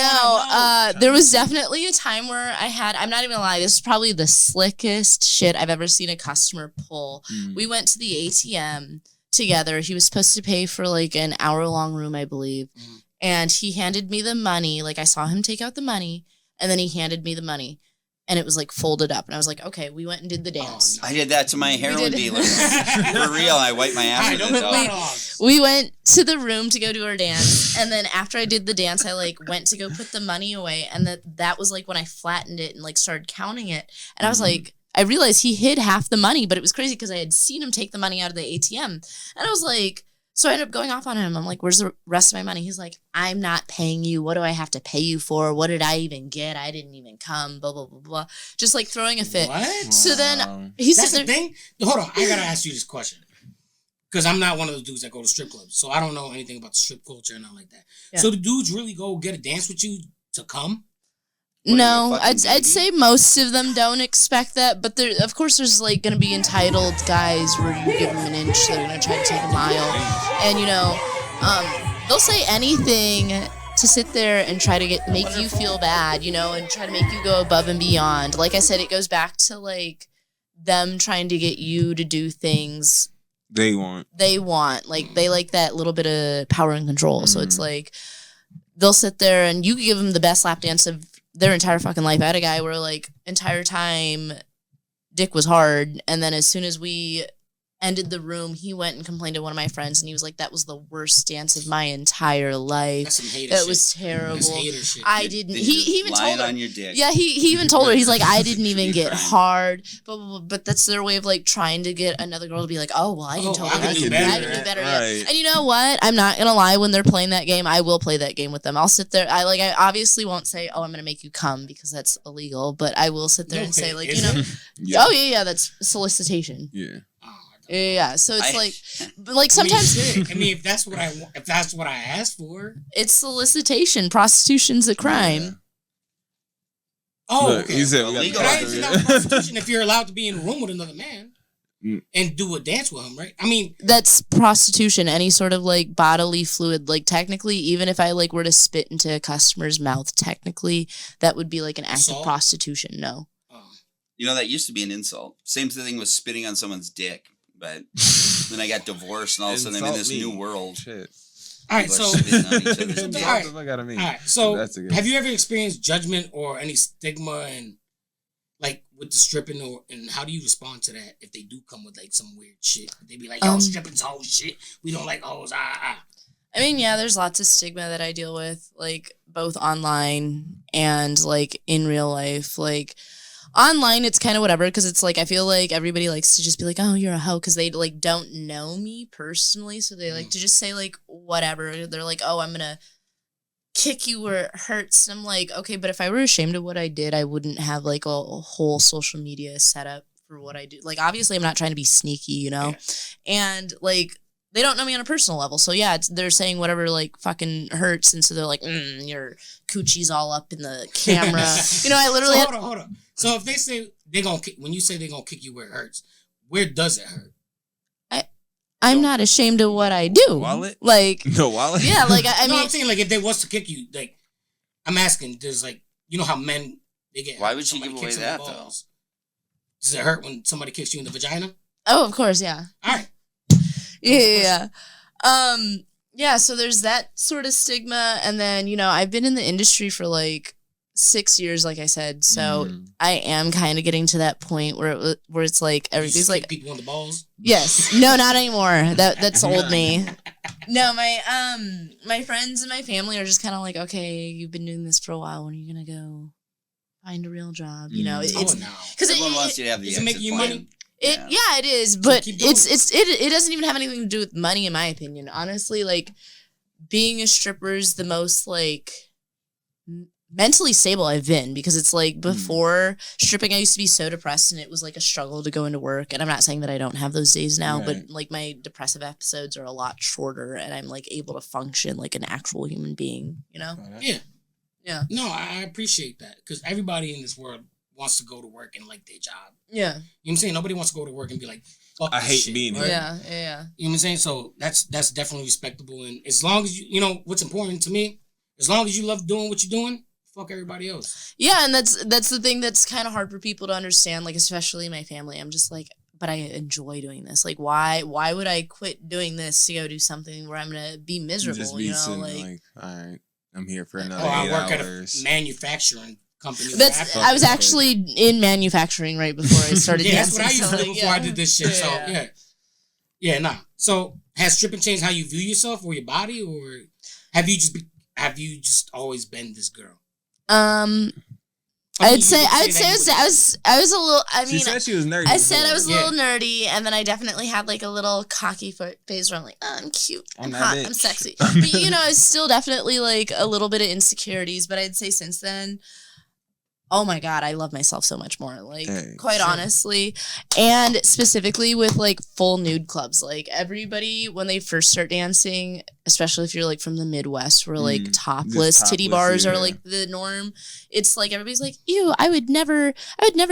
No, there was definitely a time where I'm not even gonna lie, this is probably the slickest shit I've ever seen a customer pull. Mm. We went to the ATM together. He was supposed to pay for like an hour-long room, I believe. Mhm. And he handed me the money. Like, I saw him take out the money, and then he handed me the money. And it was like folded up. And I was like, okay, we went and did the dance. no. I did that to my heroin did. dealer. For real, I wiped my ass Alright, with don't it. put dog. that on. We went to the room to go do our dance, and then after I did the dance, I like went to go put the money away, and that was like when I flattened it and like started counting it, and I was like, I realized he hid half the money, but it was crazy because I had seen him take the money out of the ATM, and I was like, so I ended up going off on him. I'm like, where's the rest of my money? He's like, I'm not paying you. What do I have to pay you for? What did I even get? I didn't even come. Blah blah blah blah. Just like throwing a fit. What? So then Wow. he's That's sitting the there. thing. Hold on, I gotta ask you this question because I'm not one of those dudes that go to strip clubs, so I don't know anything about the strip culture and all like that. Yeah. So the dudes really go get a dance with you to come? What are you, No, a fucking I'd baby? say most of them don't expect that, but there, of course, there's like gonna be entitled guys where you give them an inch, they're gonna try to take a mile, and they'll say anything to sit there and try to make you feel bad, and try to make you go above and beyond. Like I said, it goes back to like them trying to get you to do things They want. they want. Like they like that little bit of power and control. So it's Mhm. like they'll sit there and you can give them the best lap dance of their entire fucking life. I had a guy where like entire time dick was hard, and then as soon as we ended the room, he went and complained to one of my friends, and he was like, "That was the worst dance of my entire life. That's some hater That shit. was terrible. That's hater shit. I didn't." Did He you even lying told her. on your dick. Yeah, he even told her. He's like, "I didn't even Should be get fine. hard." But that's their way of like trying to get another girl to be like, "Oh, well, I can Oh, totally I can do do better. that. I can do better." Yeah. Right. And you know what? I'm not gonna lie. When they're playing that game, I will play that game with them. I'll sit there. I obviously won't say, "Oh, I'm gonna make you come," because that's illegal. But I will sit there and say, like, Is you know, it? Yeah. oh yeah, that's solicitation. Yeah. Oh, Yeah. So it's I- like sometimes I mean, if that's what I asked for. it's solicitation. Prostitution's a crime. Yeah. Oh, Look, okay. he said we got Illegal. But I the ain't seen that with prostitution if you're allowed to be in a room with another man Mm. and do a dance with him, right? I mean, That's prostitution. Any sort of like bodily fluid, like technically, even if I like were to spit into a customer's mouth, technically that would be like an act of Assault? prostitution. No. You know, that used to be an insult. Same thing with spitting on someone's dick. But then I got divorced, and all of a sudden I'm in this Insult new me. world. Shit. all right, People so are spitting on each other's All dick. right. What the fuck out of me? all right, so That's a good have you ever experienced judgment or any stigma and like with the stripping and how do you respond to that if they do come with like some weird shit? They be like, "Yo, stripping's whole shit. We don't like hoes." I mean, yeah, there's lots of stigma that I deal with, like both online and like in real life. Like online, it's kind of whatever because it's like I feel like everybody likes to just be like, "Oh, you're a hoe," because they like don't know me personally, so they like to just say like whatever. They're like, "Oh, I'm gonna kick you where it hurts." And I'm like, okay, but if I were ashamed of what I did, I wouldn't have like a whole social media set up for what I do. Like, obviously, I'm not trying to be sneaky, you know? And like, they don't know me on a personal level. So yeah, they're saying whatever like fucking hurts. And so they're like, your coochie's all up in the camera. You know, I literally So hold on. So if they say when you say they're gonna kick you where it hurts, where does it hurt? I'm not ashamed of what I do. Wallet? Like, No wallet? yeah, like I No, mean, I'm saying like if they was to kick you, like I'm asking, there's like you know how men they get. Why would she somebody give away kicks them in that, the though? balls. Does it hurt when somebody kicks you in the vagina? oh, of course, yeah. All right. Yeah. Yeah, so there's that sort of stigma. And then, you know, I've been in the industry for like 6 years, like I said. So I am kind of getting to that point where it's like You everybody's just like, kick people in the balls. yes, no, not anymore. That's old me. No, my friends and my family are just kind of like, okay, you've been doing this for a while. When are you gonna go find a real job? You know, it's Oh no. because Everyone wants you to have the is it exit making you plan. money? yeah, it is, but keep doing it doesn't even have anything to do with money, in my opinion. Honestly, like being a stripper is the most like mentally stable I've been, because it's like before stripping, I used to be so depressed and it was like a struggle to go into work. And I'm not saying that I don't have those days now, but Right. like my depressive episodes are a lot shorter and I'm like able to function like an actual human being, you know? Yeah. Yeah. No, I appreciate that because everybody in this world wants to go to work and like their job. Yeah. You know what I'm saying? Nobody wants to go to work and be like, fuck I this hate shit, being right? here. Yeah. You know what I'm saying? So that's definitely respectable. And as long as you know what's important to me, as long as you love doing what you're doing, fuck everybody else. Yeah, and that's the thing that's kind of hard for people to understand, like especially my family. I'm just like, but I enjoy doing this. Like, why would I quit doing this to go do something where I'm gonna be miserable? Just be You know, sitting like all right, I'm here for another Oh, I 8 work hours. at a manufacturing company. that's. I was actually in manufacturing right before I started. Yeah, that's dancing, what I used so, to do like, before I did this shit. Yeah. So yeah, nah. So has stripping changed how you view yourself or your body, or have you just always been this girl? I mean, would say you I could say that was a little. I She mean, said she was nerdy. I said I before. was a little nerdy, and then I definitely had like a little cocky phase where I'm like, oh, I'm cute, I'm I'm that hot, bitch. I'm sexy. But you know, it's still definitely like a little bit of insecurities. But I'd say since then, oh my God, I love myself so much more. Like, Hey, quite sure. honestly. And specifically with like full nude clubs. Like, everybody, when they first start dancing, especially if you're like from the Midwest, where like just topless titty topless, bars are yeah. like the norm, it's like everybody's like, ew, I would never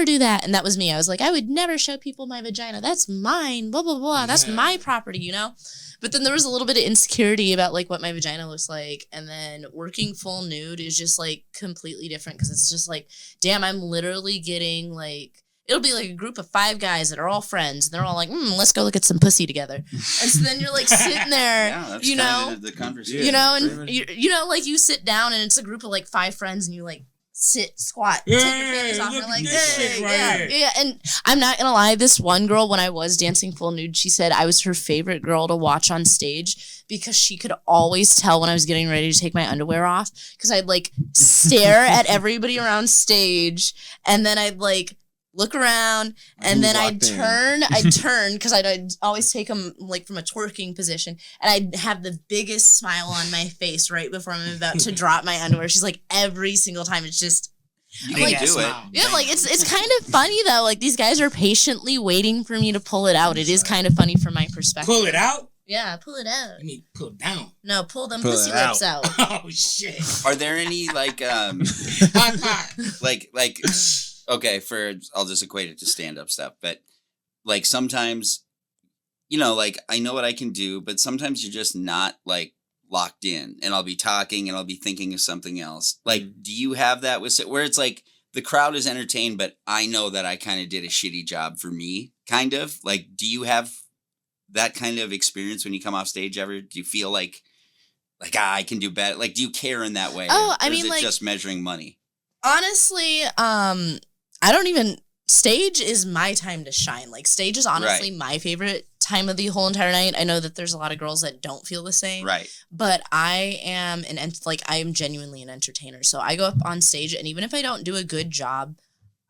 do that. And that was me. I was like, I would never show people my vagina. That's mine, blah, blah, blah. That's Yeah. my property, you know? But then there was a little bit of insecurity about like what my vagina looks like. And then working full nude is just like completely different, because it's just like, damn, I'm literally getting like, it'll be like a group of 5 guys that are all friends. And they're all like, let's go look at some pussy together. And so then you're like sitting there, Yeah, that's you kind know, of the conversation. you know, pretty and much. you know, like you sit down and it's a group of like 5 friends and you like sit, squat, take your panties off. look You're at like, this hey, shit right yeah, here. yeah. And I'm not gonna lie, this one girl, when I was dancing full nude, she said I was her favorite girl to watch on stage because she could always tell when I was getting ready to take my underwear off because I'd like stare at everybody around stage and then I'd like look around and then I'd turn because I'd always take them like from a twerking position and I'd have the biggest smile on my face right before I'm about to drop my underwear. She's like, every single time it's just You like, can do it. yeah, like it's kind of funny though. Like these guys are patiently waiting for me to pull it out. It is kind of funny from my perspective. Pull it out? Yeah, pull it out. I mean, pull it down. No, pull them Pull pussy it lips out. Oh shit! Are there any like Hot pot. like okay, I'll just equate it to stand-up stuff, but like sometimes, like I know what I can do, but sometimes you're just not like locked in and I'll be talking and I'll be thinking of something else. Like, do you have that where it's like the crowd is entertained, but I know that I kind of did a shitty job for me, kind of? Like, do you have that kind of experience when you come off stage ever? Do you feel like I can do better? Like, do you care in that way? Oh, I or mean, is it like, just measuring money? Honestly, I don't even. Stage is my time to shine. Like stage is honestly my favorite time of the whole entire night. I know that there's a lot of girls that don't feel the same. Right. But I am I am genuinely an entertainer. So I go up on stage and even if I don't do a good job,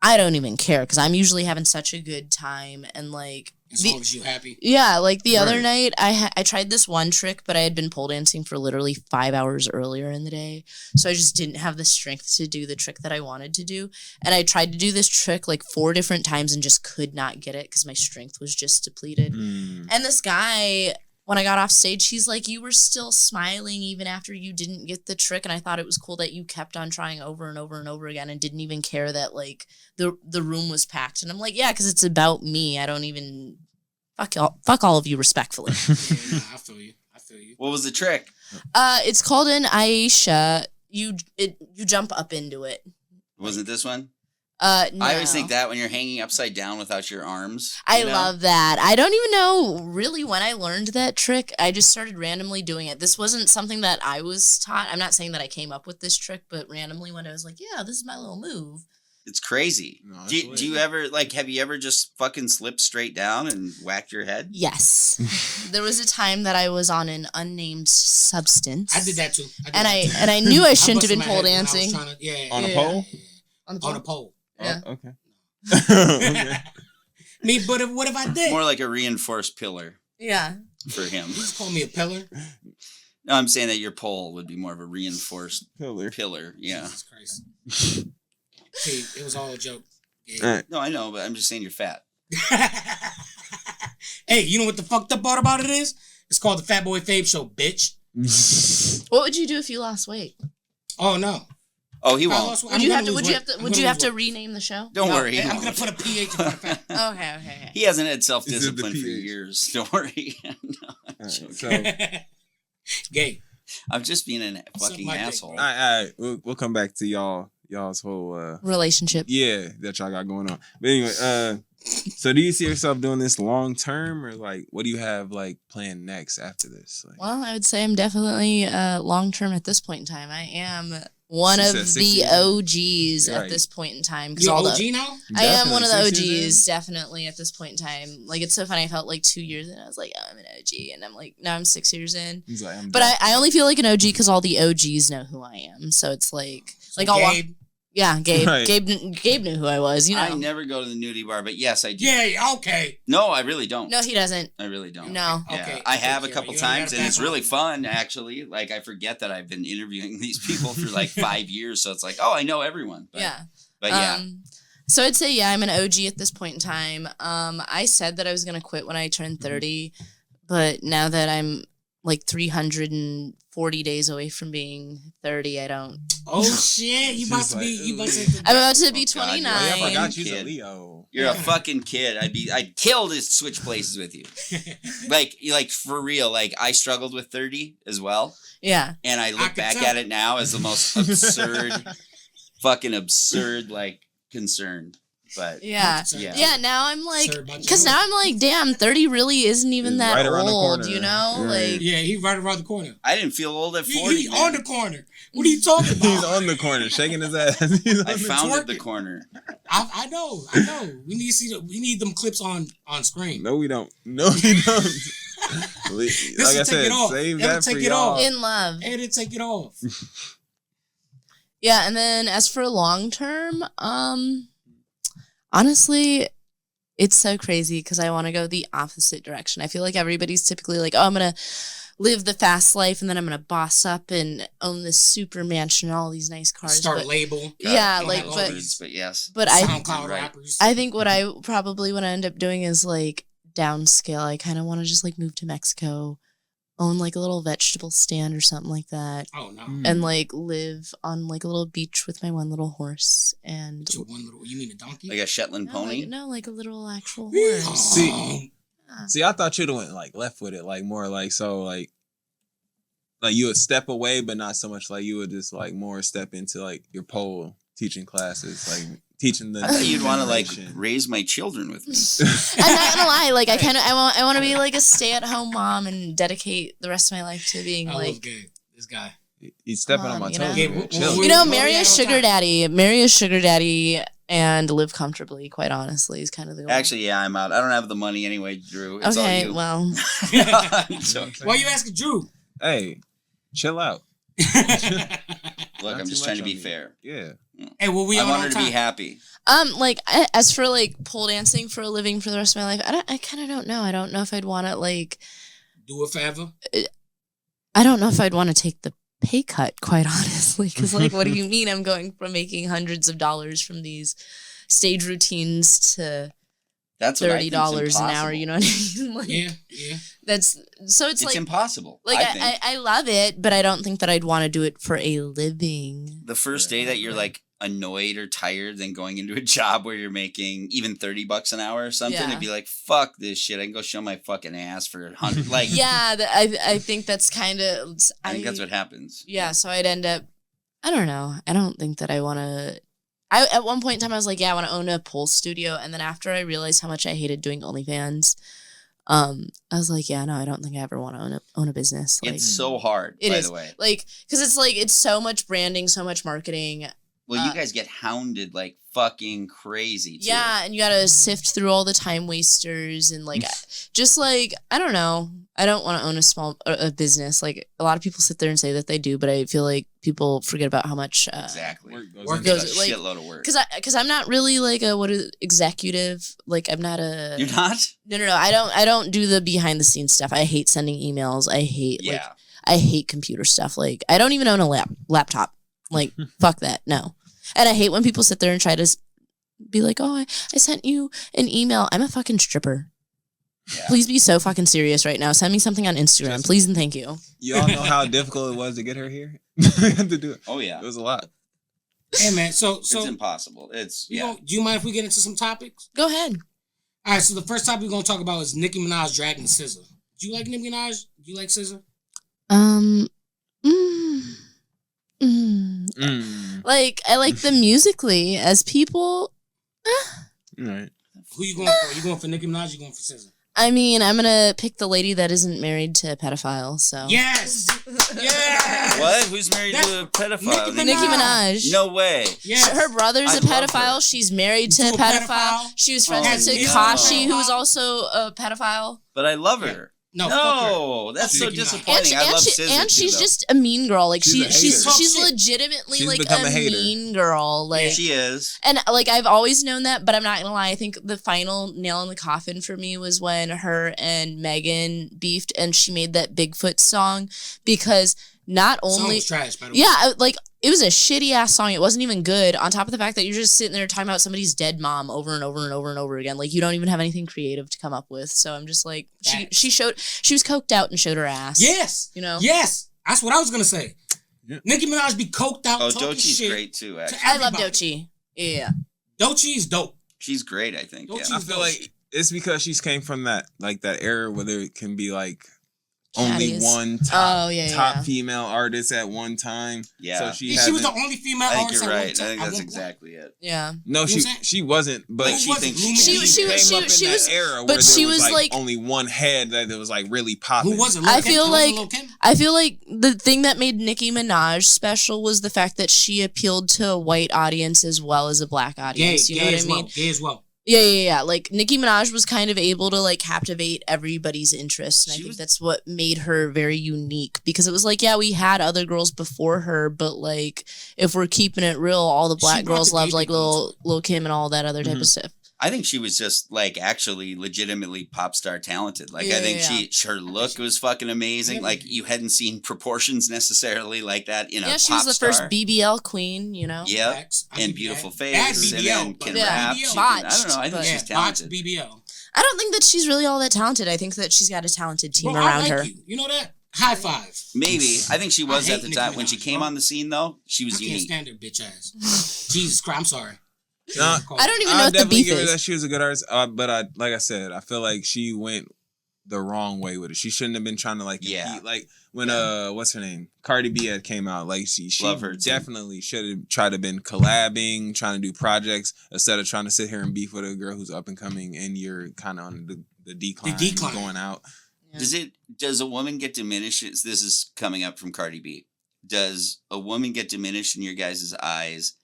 I don't even care because I'm usually having such a good time and like As long as you happy. yeah, like the other night I tried this one trick, but I had been pole dancing for literally 5 hours earlier in the day. So I just didn't have the strength to do the trick that I wanted to do. And I tried to do this trick like 4 different times and just could not get it because my strength was just depleted. And this guy, when I got off stage, he's like, you were still smiling even after you didn't get the trick. And I thought it was cool that you kept on trying over and over and over again and didn't even care that like the room was packed. And I'm like, yeah, because it's about me. I don't even fuck all of you respectfully. Yeah, I feel you. What was the trick? It's called an Aisha. You jump up into it. Wasn't this one? No. I always think that when you're hanging upside down without your arms. I love that. I don't even know really when I learned that trick. I just started randomly doing it. This wasn't something that I was taught. I'm not saying that I came up with this trick, but randomly when I was like, yeah, this is my little move. It's crazy. No, do you ever have you ever just fucking slipped straight down and whacked your head? Yes. There was a time that I was on an unnamed substance. I did that too. I knew I shouldn't have been pole dancing. On a pole? On a pole. Yeah. Oh, okay. Me, but what if I did? More like a reinforced pillar. Yeah. For him. You just call me a pillar? No, I'm saying that your pole would be more of a reinforced Pillar. Yeah. Jesus Christ. See, it was all a joke. Yeah. All right. No, I know, but I'm just saying you're fat. Hey, you know what the fucked up part about it is? It's called the Fat Boy Fabe Show, bitch. What would you do if you lost weight? Oh no. Oh, he If I won't. lost weight, Would I'm you gonna have to? lose Would you weight. have to? I'm Would you gonna have to lose weight. rename the show? Don't No, worry. He I'm won't. gonna put a PH in front of fat. Okay. He hasn't had self-discipline Is for it the PH? years. Don't worry. No, I'm All right, joking. so, Gay. I'm just being a Suck fucking my dick, asshole. bro. all right. We'll come back to y'all's whole Relationship. that y'all got going on. But anyway, so do you see yourself doing this long term or like what do you have like planned next after this? Like, Well, I would say I'm definitely long term at this point in time. I am one She of said 6 the years. OGs at Right. this point in time. 'Cause You all OG the, now? I am one of the Definitely 6 years OGs, definitely at this point in time. Like it's so funny. I felt like 2 years in. I was like, oh, I'm an OG, and I'm like, now I'm 6 years in. He's like, I'm But done. I only feel like an OG because all the OGs know who I am. So it's like I'll walk. Gabe. Yeah, Gabe. Right. Gabe knew who I was. You know. I never go to the nudie bar, but yes, I do. Yeah, okay. No, I really don't. No, he doesn't. I really don't. No. Yeah, Okay. I have a Okay, couple you only times, got a and it's really background. fun, actually. Like, I forget that I've been interviewing these people for like 5 years, so it's like, oh, I know everyone. But, Yeah. But yeah. So I'd say, yeah, I'm an OG at this point in time. I said that I was going to quit when I turned 30, but now that I'm like 340 days away from being 30, I don't. Oh shit! You about She's to be? like, You about ooh. to? I'm about to be Oh, God, 29. Oh, yeah, I Nine. forgot you's a Kid. Leo. You're a fucking kid. I'd kill to switch places with you. Like for real. Like, I struggled with 30 as well. Yeah. And I look could back tell. at it now as the most absurd, fucking absurd, like, concern. But Yeah. Yeah. Yeah, now I'm like, Sir, about because your now I'm like, damn, 30 really isn't even It's that right around the old, corner. you know? Right. Like, Yeah, he's right around the corner. I didn't feel old at 40. He man. on the corner. What are you talking about? He's on the corner, shaking his ass. He's on I the founded the twerking. corner. I know. We need to see we need them clips on screen. No, we don't. No, we don't. Like will I take said, it off. save It'll that for take it y'all. off. in love. And it take it off. Yeah, and then as for long term, honestly, it's so crazy because I want to go the opposite direction. I feel like everybody's typically like, oh, I'm going to live the fast life and then I'm going to boss up and own this super mansion and all these nice cars. Start a but, label. yeah, Don't like, have all but, these, but yes. but I, SoundCloud Right. rappers. I think what I probably want to end up doing is like downscale. I kind of want to just like move to Mexico, own like a little vegetable stand or something like that. Oh no. And like live on like a little beach with my one little horse and Your one little. You mean a donkey? Like a Shetland pony. like a little actual Oh. horse. See, I thought you'd have went like left with it, like more like so like you would step away, but not so much like you would just like more step into like your pole teaching classes, like teaching the. I thought you'd want to like generation. raise my children with me. I'm not gonna lie, like I want to be like a stay-at-home mom and dedicate the rest of my life to being I love like, gay. This guy. He's stepping Come on my on, you toes. know? Yeah, man. we- Chill. we- you know, we- marry yeah, a sugar okay. daddy, and live comfortably. Quite honestly, is kind of the goal. Actually, yeah, I'm out. I don't have the money anyway, Drew. It's all okay, you. well, I'm joking. Why you asking Drew? Hey, chill out. Look, Not I'm too just much trying to on be me. fair. Yeah. Hey, well, we I on want our her to time. be happy. like as for like pole dancing for a living for the rest of my life, I kind of don't know. I don't know if I'd want to like. Do it forever. I don't know if I'd want to take the pay cut, quite honestly, because like, what do you mean I'm going from making hundreds of dollars from these stage routines to That's what I think's $30 an hour? impossible. You know what I mean? Like, Yeah. that's so it's It's like impossible. like I think. I love it, but I don't think that I'd want to do it for a living. The first day that you're like annoyed or tired, then going into a job where you're making even $30 an hour or something, Yeah. and be like, "Fuck this shit! I can go show my fucking ass for 100." Like, Yeah, I think that's kind of. I think that's what happens. Yeah, so I'd end up. I don't know. I don't think that I want to. At one point in time I was like, yeah, I want to own a pole studio, and then after I realized how much I hated doing OnlyFans, I was like, yeah, no, I don't think I ever want to own a business. Like, It's so hard, It by is. the way. like, because it's like it's so much branding, so much marketing. Well, you guys get hounded like fucking crazy, too. Yeah, and you gotta sift through all the time wasters and like, just like I don't know. I don't want to own a business. Like a lot of people sit there and say that they do, but I feel like people forget about how much Exactly. Work It's goes a goes, like- shitload of work. because I'm not really like a executive. Like I'm not a. You're not? No. I don't do the behind the scenes stuff. I hate sending emails. I hate like Yeah. I hate computer stuff. Like I don't even own a laptop. Like fuck that. No. And I hate when people sit there and try to be like, oh, I sent you an email. I'm a fucking stripper. Yeah. Please be so fucking serious right now. Send me something on Instagram, Just- please and thank you. You all know how difficult it was to get her here. We had to do it. Oh, yeah. It was a lot. Hey, man. So It's impossible. It's, you yeah. know, do you mind if we get into some topics? Go ahead. All right. So the first topic we're gonna talk about is Nicki Minaj dragging SZA. Do you like Nicki Minaj? Do you like SZA? Like I like them musically as people. All right. Who you going for? You going for Nicki Minaj? Or you going for SZA? I mean, I'm gonna pick the lady that isn't married to a pedophile. So Yes. Yes. What? Who's married to a pedophile? Nicki Nicki Minaj. No way. Yes. Her brother's I a love pedophile. her. She's married to To a a pedophile. pedophile. She was friends Oh, with no. Takashi, who was also a pedophile. But I love her. No. Fuck her. No, that's so Nicki Minaj. disappointing. I love SZA and she's too, though. just a mean girl. Like She's a she's hater. legitimately She's like become a a hater. mean girl. Like She is. and like I've always known that, but I'm not gonna lie. I think the final nail in the coffin for me was when her and Megan beefed, and she made that Bigfoot song because not Song only was trash, by the way. yeah, like it was a shitty ass song. It wasn't even good. On top of the fact that you're just sitting there talking about somebody's dead mom over and over and over and over again. Like you don't even have anything creative to come up with. So I'm just like Facts. she was coked out and showed her ass. Yes. You know? Yes. That's what I was gonna say. Yeah. Nicki Minaj be coked out. Oh, talking Dochi's shit. great too, actually. I love Everybody. Doechii. Yeah. Doechii is dope. She's great, I think. Yeah. Doechii- I feel like it's because she's came from that like that era where there can be like only Caddies. one top yeah. female artist at one time. Yeah. So she was the only female I think artist you're at one right. time. I think at that's one point. exactly it. Yeah. No, she wasn't. But Like, she thinks She was era but where she there was was like only one head that was like really popping. Who was it? I feel like the thing that made Nicki Minaj special was the fact that she appealed to a white audience as well as a black audience. You know what I mean? Gay as well. Yeah. Like Nicki Minaj was kind of able to like captivate everybody's interest, and I think that's what made her very unique. Because it was like, yeah, we had other girls before her, but like if we're keeping it real, all the black girls loved like Lil Kim and all that other type of stuff. I think she was just like actually legitimately pop star talented. Like I think her look was fucking amazing. Like you hadn't seen proportions necessarily like that in a pop star. Yeah, she was the first BBL queen, you know. Yep, and beautiful face, and then can rap. I don't know. I think she's talented. BBL. I don't think that she's really all that talented. I think that she's got a talented team around her. You know that? High five. Maybe. I think she was at the time when she came on the scene though. She was unique. I can't stand her bitch ass. Jesus Christ, I'm sorry. I don't even know what the beef is. That she was a good artist, but like I said, I feel like she went the wrong way with it. She shouldn't have been trying to like compete. Like when what's her name, Cardi B had came out. Like she definitely should have tried to been collabing, trying to do projects instead of trying to sit here and beef with a girl who's up and coming and you're kind of on the decline, going out. Yeah. Does a woman get diminished? This is coming up from Cardi B. Does a woman get diminished in your guys' eyes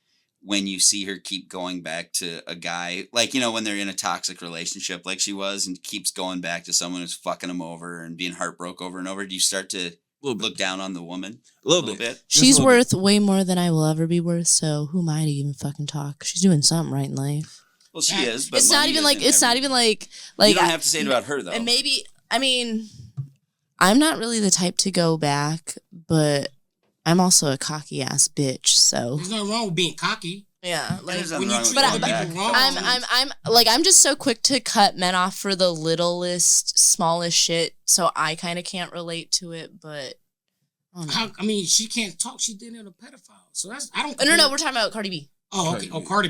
when you see her keep going back to a guy, like, you know, when they're in a toxic relationship like she was and keeps going back to someone who's fucking them over and being heartbroken over and over? Do you start to look down on the woman? A little bit. She's worth way more than I will ever be worth, so who am I to even fucking talk? She's doing something right in life. Well, she is, but it's not even like you don't have to say it about her, though. And maybe, I mean, I'm not really the type to go back, but I'm also a cocky ass bitch, so there's nothing wrong with being cocky. Yeah, like when you treat other people wrong. I'm just so quick to cut men off for the littlest, smallest shit, so I kind of can't relate to it. But I mean, she can't talk. She did it a pedophile, so that's I don't. No, we're talking about Cardi B. Oh, okay. Cardi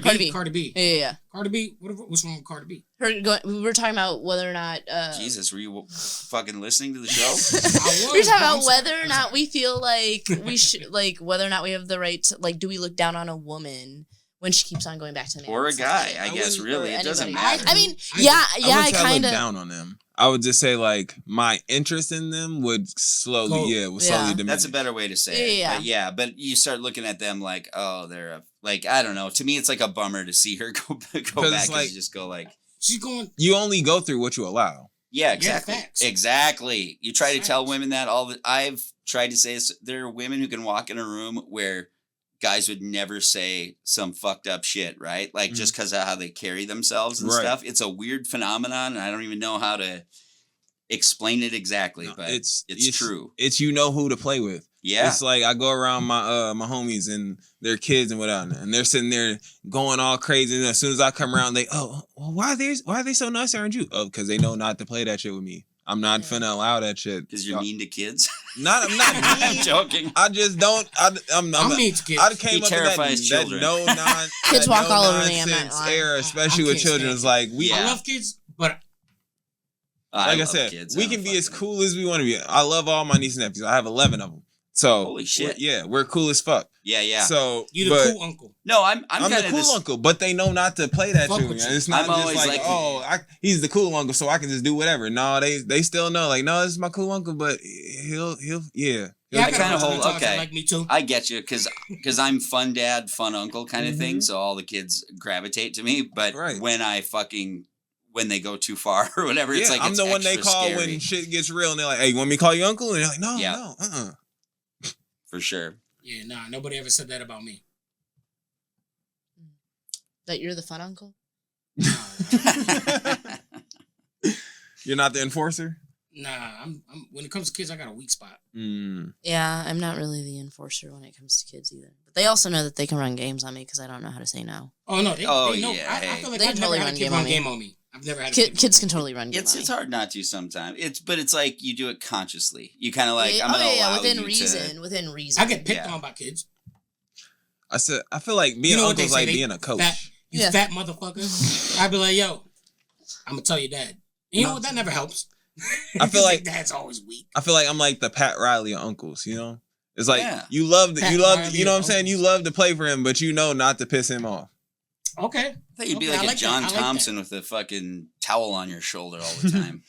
B. Yeah. Cardi B. What's wrong with Cardi B? We were talking about whether or not. Jesus, were you fucking listening to the show? We were talking about whether or not we feel like we should, like, whether or not we have the right to, like, do we look down on a woman when she keeps on going back to men? Or a guy, I guess. Really, it doesn't matter. I mean, I kind of down on them. I would just say like my interest in them would slowly diminish. That's a better way to say it. But you start looking at them like, oh, they're I don't know. To me, it's like a bummer to see her go back and just go like, she's going. You only go through what you allow. Yeah, exactly. Exactly. You try to tell women that I've tried to say this. There are women who can walk in a room where guys would never say some fucked up shit, right? Like just because of how they carry themselves and stuff. It's a weird phenomenon, and I don't even know how to explain it exactly, but it's true. It's you know who to play with. Yeah. It's like I go around my my homies and their kids and whatnot, and they're sitting there going all crazy. And as soon as I come around, why are they so nice, aren't you? Oh, because they know not to play that shit with me. I'm not finna allow that shit. Because you're mean to kids? I'm not mean. I'm joking. I just don't. I'm mean to kids. I came up terrifies with children. Kids walk all over me. I'm not lying. Era, especially with children. It's like I love kids, but like I said, we can be as cool as we want to be. I love all my nieces and nephews. I have 11 of them. So holy shit. We're cool as fuck. Yeah. So you the cool uncle. No, I'm the cool uncle, but they know not to play that shit. It's not just like he's the cool uncle, so I can just do whatever. No, they still know. Like, no, this is my cool uncle, but he'll I kind of hold like me too. I get you because I'm fun dad, fun uncle kind of thing. So all the kids gravitate to me. But when they go too far or whatever, it's like I'm it's the one they call scary. when shit gets real, and they're like, "Hey, you want me to call you uncle?" And they're like, "No, For sure. Yeah, nobody ever said that about me. That you're the fun uncle? You're not the enforcer? Nah, I'm when it comes to kids, I got a weak spot. Yeah, I'm not really the enforcer when it comes to kids either. But they also know that they can run games on me because I don't know how to say no. Oh, no. They know. Yeah, I feel like they I've totally never had a kid run game on me. I've never had a kids can totally run game on me. It's hard not to sometimes. But it's like you do it consciously. You kind of like, within reason. I get picked on by kids. I feel like being uncle is like being a coach. Fat motherfucker. I'd be like, yo, I'm going to tell your dad. You know what? That never helps. I feel like dad's always weak. I feel like I'm like the Pat Riley of uncles, you know? It's like you love Pat you know Riley what I'm of saying? You uncles. love to play for him, but you know not to piss him off. Okay. I thought you'd be Okay, like I a like that. John I like that. Thompson with a fucking towel on your shoulder all the time.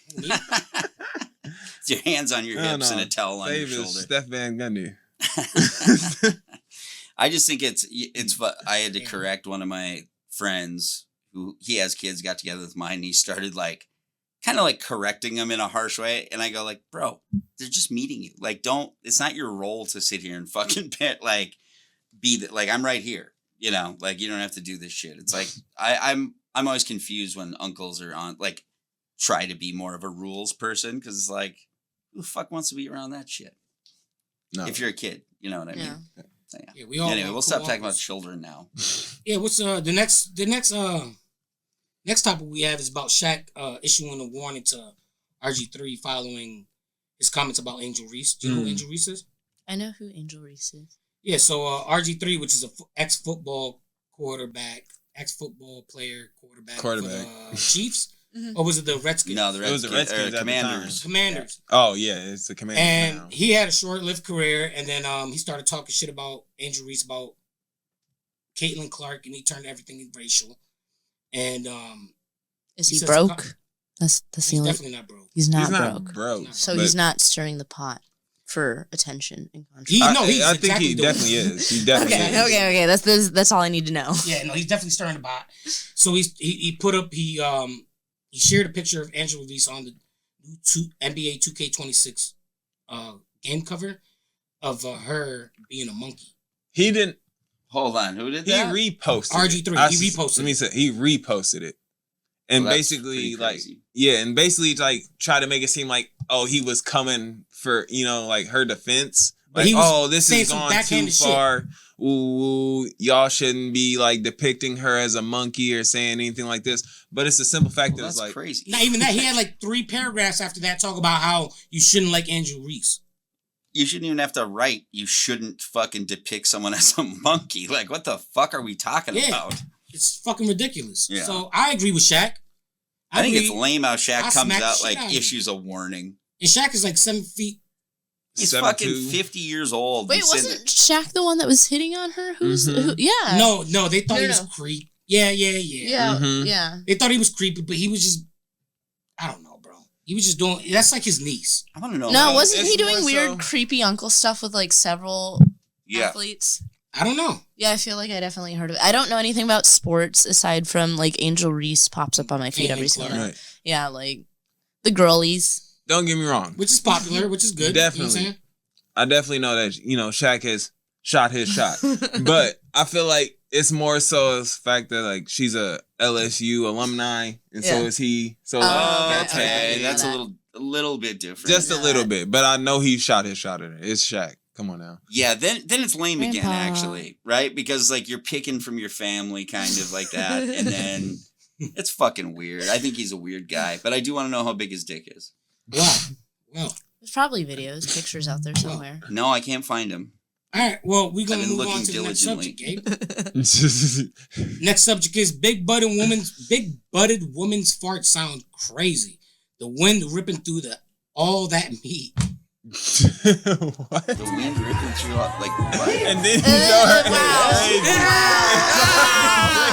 Your hands on your hips and a towel on your Save shoulder. Steph Van Gundy. I just think it's. I had to correct one of my friends who he has kids, got together with mine, and he started like kind of like correcting them in a harsh way, and I go like, bro, they're just meeting you. Like, don't. It's not your role to sit here and fucking like I'm right here. You know, like you don't have to do this shit. It's like I'm always confused when uncles are on like try to be more of a rules person because it's like who the fuck wants to be around that shit? No. If you're a kid, you know what I mean. Yeah, we all Anyway, we'll stop talking about uncles. children now. Yeah, what's the next topic we have is about Shaq issuing a warning to RG3 following his comments about Angel Reese. Do you know who Angel Reese is? I know who Angel Reese is. Yeah, so RG3, which is a ex-football quarterback, ex-football player quarterback. For the Chiefs, or was it the Redskins? No, the It was the Redskins at Commanders. the Commanders. Oh yeah, it's the Commanders And now. he had a short-lived career, and then he started talking shit about Angel Reese, about Caitlin Clark, and he turned everything racial. And Is he says- broke? That's the he's only. definitely not broke. He's not He's not broke. broke. So but he's not stirring the pot for attention and He, controversy. no, he's I think exactly he doing definitely it. is. He definitely Okay, is. okay. That's all I need to know. Yeah, no, he's definitely stirring the pot. So he put up he shared a picture of Angela Reese on the new NBA 2K26 game cover of her being a monkey. He didn't. Hold on, who did He that? reposted RG3, it. he reposted Let me it. say he reposted it, and Well, that's basically pretty like crazy. and basically like try to make it seem like he was coming for like her defense. But Like he was this saying has some gone too backhanded shit. far. Ooh, y'all shouldn't be like depicting her as a monkey or saying anything like this. But it's the simple fact Well, that it's that's like crazy. Not even that. He had like 3 paragraphs after that talk about how you shouldn't like Angel Reese. You shouldn't even have to write. You shouldn't fucking depict someone as a monkey. Like, what the fuck are we talking Yeah. about? It's fucking ridiculous. Yeah. So I agree with Shaq. I think it's agree. lame how Shaq I comes smack the out shit like out of you. issues a warning. And Shaq is like 7 feet. He's 7'2". fucking 50 years old. Wait, He's sitting wasn't Shaq the one that was hitting on her? Who's Mhm. who? Yeah. No, they thought No, he was no. creep. Yeah. Yeah. Mhm. Yeah. They thought he was creepy, but he was just, I don't know, bro. He was just doing, that's like his niece. I want to know. No, about- wasn't it's he doing more weird, so- creepy uncle stuff with like several Yeah. athletes? I don't know. Yeah, I feel like I definitely heard of it. I don't know anything about sports aside from like Angel Reese pops up on my feed Caitlin every single Clark. day. right. Yeah, like the girlies. Don't get me wrong. Which is popular, which is good. You know what I'm Definitely. saying? I definitely know that Shaq has shot his shot, but I feel like it's more so as the fact that like she's a LSU alumni, and so Yeah. is he. So Oh, okay, okay. okay. That's Yeah. a little bit different. just a little bit, but I know he shot his shot at her. It's Shaq. Come on now. Yeah, then it's lame again, Grandpa. actually, right? Because like you're picking from your family, kind of like that, and then it's fucking weird. I think he's a weird guy, but I do want to know how big his dick is. Wow. Well, There's probably videos, pictures out there somewhere. No, I can't find him. all right. Well, we're going I've to been move on looking to the next diligently. subject, Gabe. Next subject is big butted woman's fart sound crazy. The wind ripping through all that meat. What? The wind ripping through like what? And then you show her. Wow.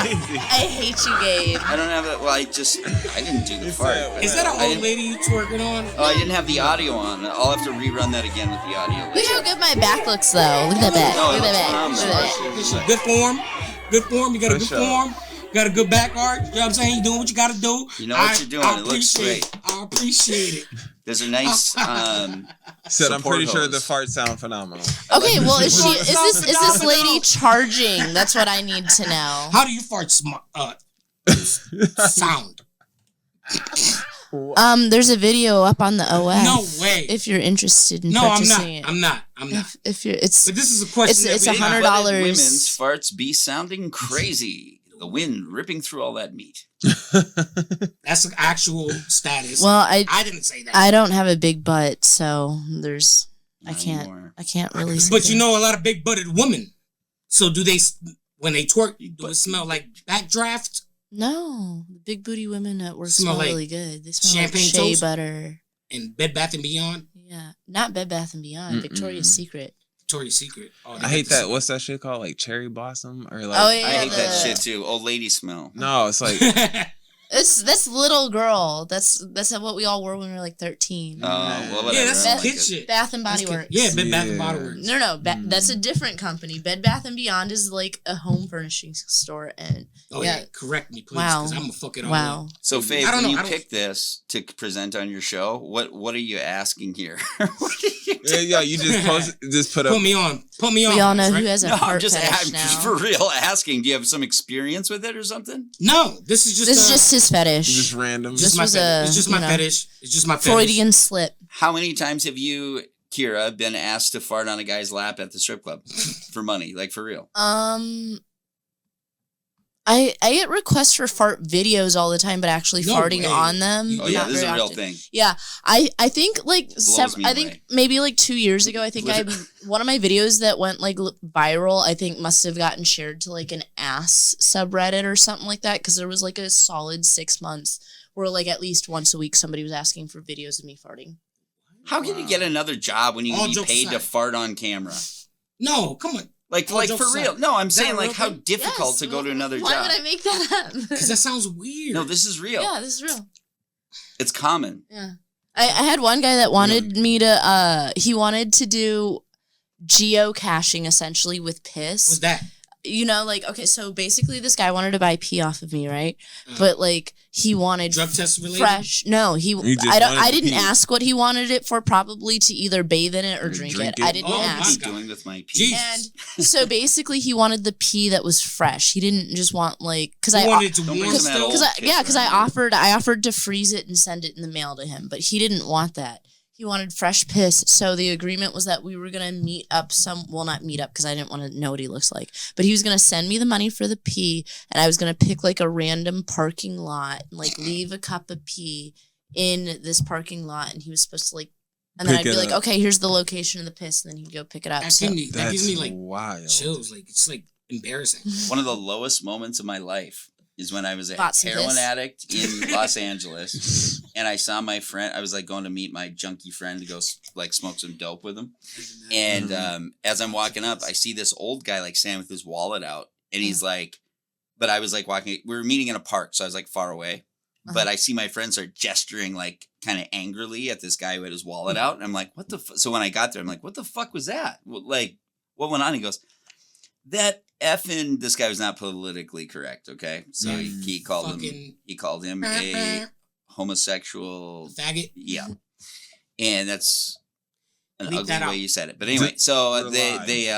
It's crazy. I hate you, Gabe. I don't have it. Well, I didn't do the It's fart. a- Is that I an old didn't- lady you twerking on? Oh, I didn't have the audio on. I'll have to rerun that again with the audio. Look how good my back looks, though. Look at that back. No, Look at it's that back. Look at phenomenal. that. This is good form. Good form. You got a For good sure. form. You got a good back arch. You know what I'm saying? You doing what you got to do. You know what you're doing. I It looks appreciate great. it. I appreciate it. There's a nice. Said I'm Support pretty sure hose. the farts sound phenomenal. Okay, well, is Well, this lady charging? That's what I need to know. How do you fart sound? There's a video up on the OF. No way. If you're interested in No, I'm purchasing not. it. I'm not. I'm not. If you're, it's But this is a question. It's that we- $100. Big-butted women's farts be sounding crazy. The wind ripping through all that meat. That's an actual status. well, I didn't say that. I don't have a big butt, so there's Not I anymore. can't really. say But you that. know a lot of big butted women. So do they, when they twerk, do it smell like backdraft? No, the big booty women at work Smell smell like really good. They smell champagne like shea toast? butter. and Bed Bath & Beyond. Yeah, not Bed Bath & Beyond. Victoria's Secret. Victoria's Secret. Oh, I hate that. What's that shit called? Like Cherry Blossom or like? Oh, yeah, I hate that shit too. Old lady smell. No, it's like That's little girl. That's what we all wore when we were like 13. Oh, well, yeah, that's some whatever. kid shit. Bath and Body Works. Yeah, Bed Bath & Body Works. No. That's a different company. Bed Bath and Beyond is like a home furnishing store, and correct me, please, because I'm gonna fuck it all up. So, Faye, I don't when know, you picked this to present on your show, what are you asking here? yeah, you just put up. Put me on. We all know right? who has a No, heart I'm just fetish now. for real asking. Do you have some experience with it or something? No, this is just his fetish. Just random. Just my fetish. It's just my fetish. It's just my fetish. Freudian slip. How many times have you, Kira, been asked to fart on a guy's lap at the strip club for money, like for real? I get requests for fart videos all the time, but actually farting on them. Oh yeah, not this is very a real often. thing. Yeah, I think like me maybe like 2 years ago, I think one of my videos that went like viral, I think must have gotten shared to like an ass subreddit or something like that, because there was like a solid 6 months where like at least once a week somebody was asking for videos of me farting. How can you get another job when you can be paid to fart on camera? No, come on. Like for real. No, I'm saying like how difficult to go to another job. Why would I make that up? Because that sounds weird. No, this is real. Yeah, this is real. It's common. Yeah. I had one guy that wanted me to he wanted to do geocaching essentially with piss. What's that? You know, like, okay, so basically this guy wanted to buy pee off of me, right? But like he wanted drug test related? Fresh. No, I didn't ask what he wanted it for, probably to either bathe in it or drink it. I didn't ask. What are you doing with my pee? And so basically he wanted the pee that was fresh. He didn't just want like because I offered to freeze it and send it in the mail to him, but he didn't want that. He wanted fresh piss, so the agreement was that we were going to meet up not meet up because I didn't want to know what he looks like, but he was going to send me the money for the pee, and I was going to pick like a random parking lot and like leave a cup of pee in this parking lot, and he was supposed to like, and then I'd be like, okay, here's the location of the piss, and then he'd go pick it up. That gives me like wild chills, like it's like embarrassing. One of the lowest moments of my life is when I was a heroin addict in Los Angeles, and I saw my friend. I was like going to meet my junkie friend to go like smoke some dope with him. And as I'm walking up, I see this old guy like standing with his wallet out, and he's like, but I was like walking. We were meeting in a park, so I was like far away. But I see my friend start gesturing like kind of angrily at this guy who had his wallet out, and I'm like, what the? So when I got there, I'm like, what the fuck was that? Like, what went on? He goes, that effing, this guy was not politically correct, okay? So he called him a homosexual faggot. Yeah. And that's an Bleep ugly way you said it. But anyway, so they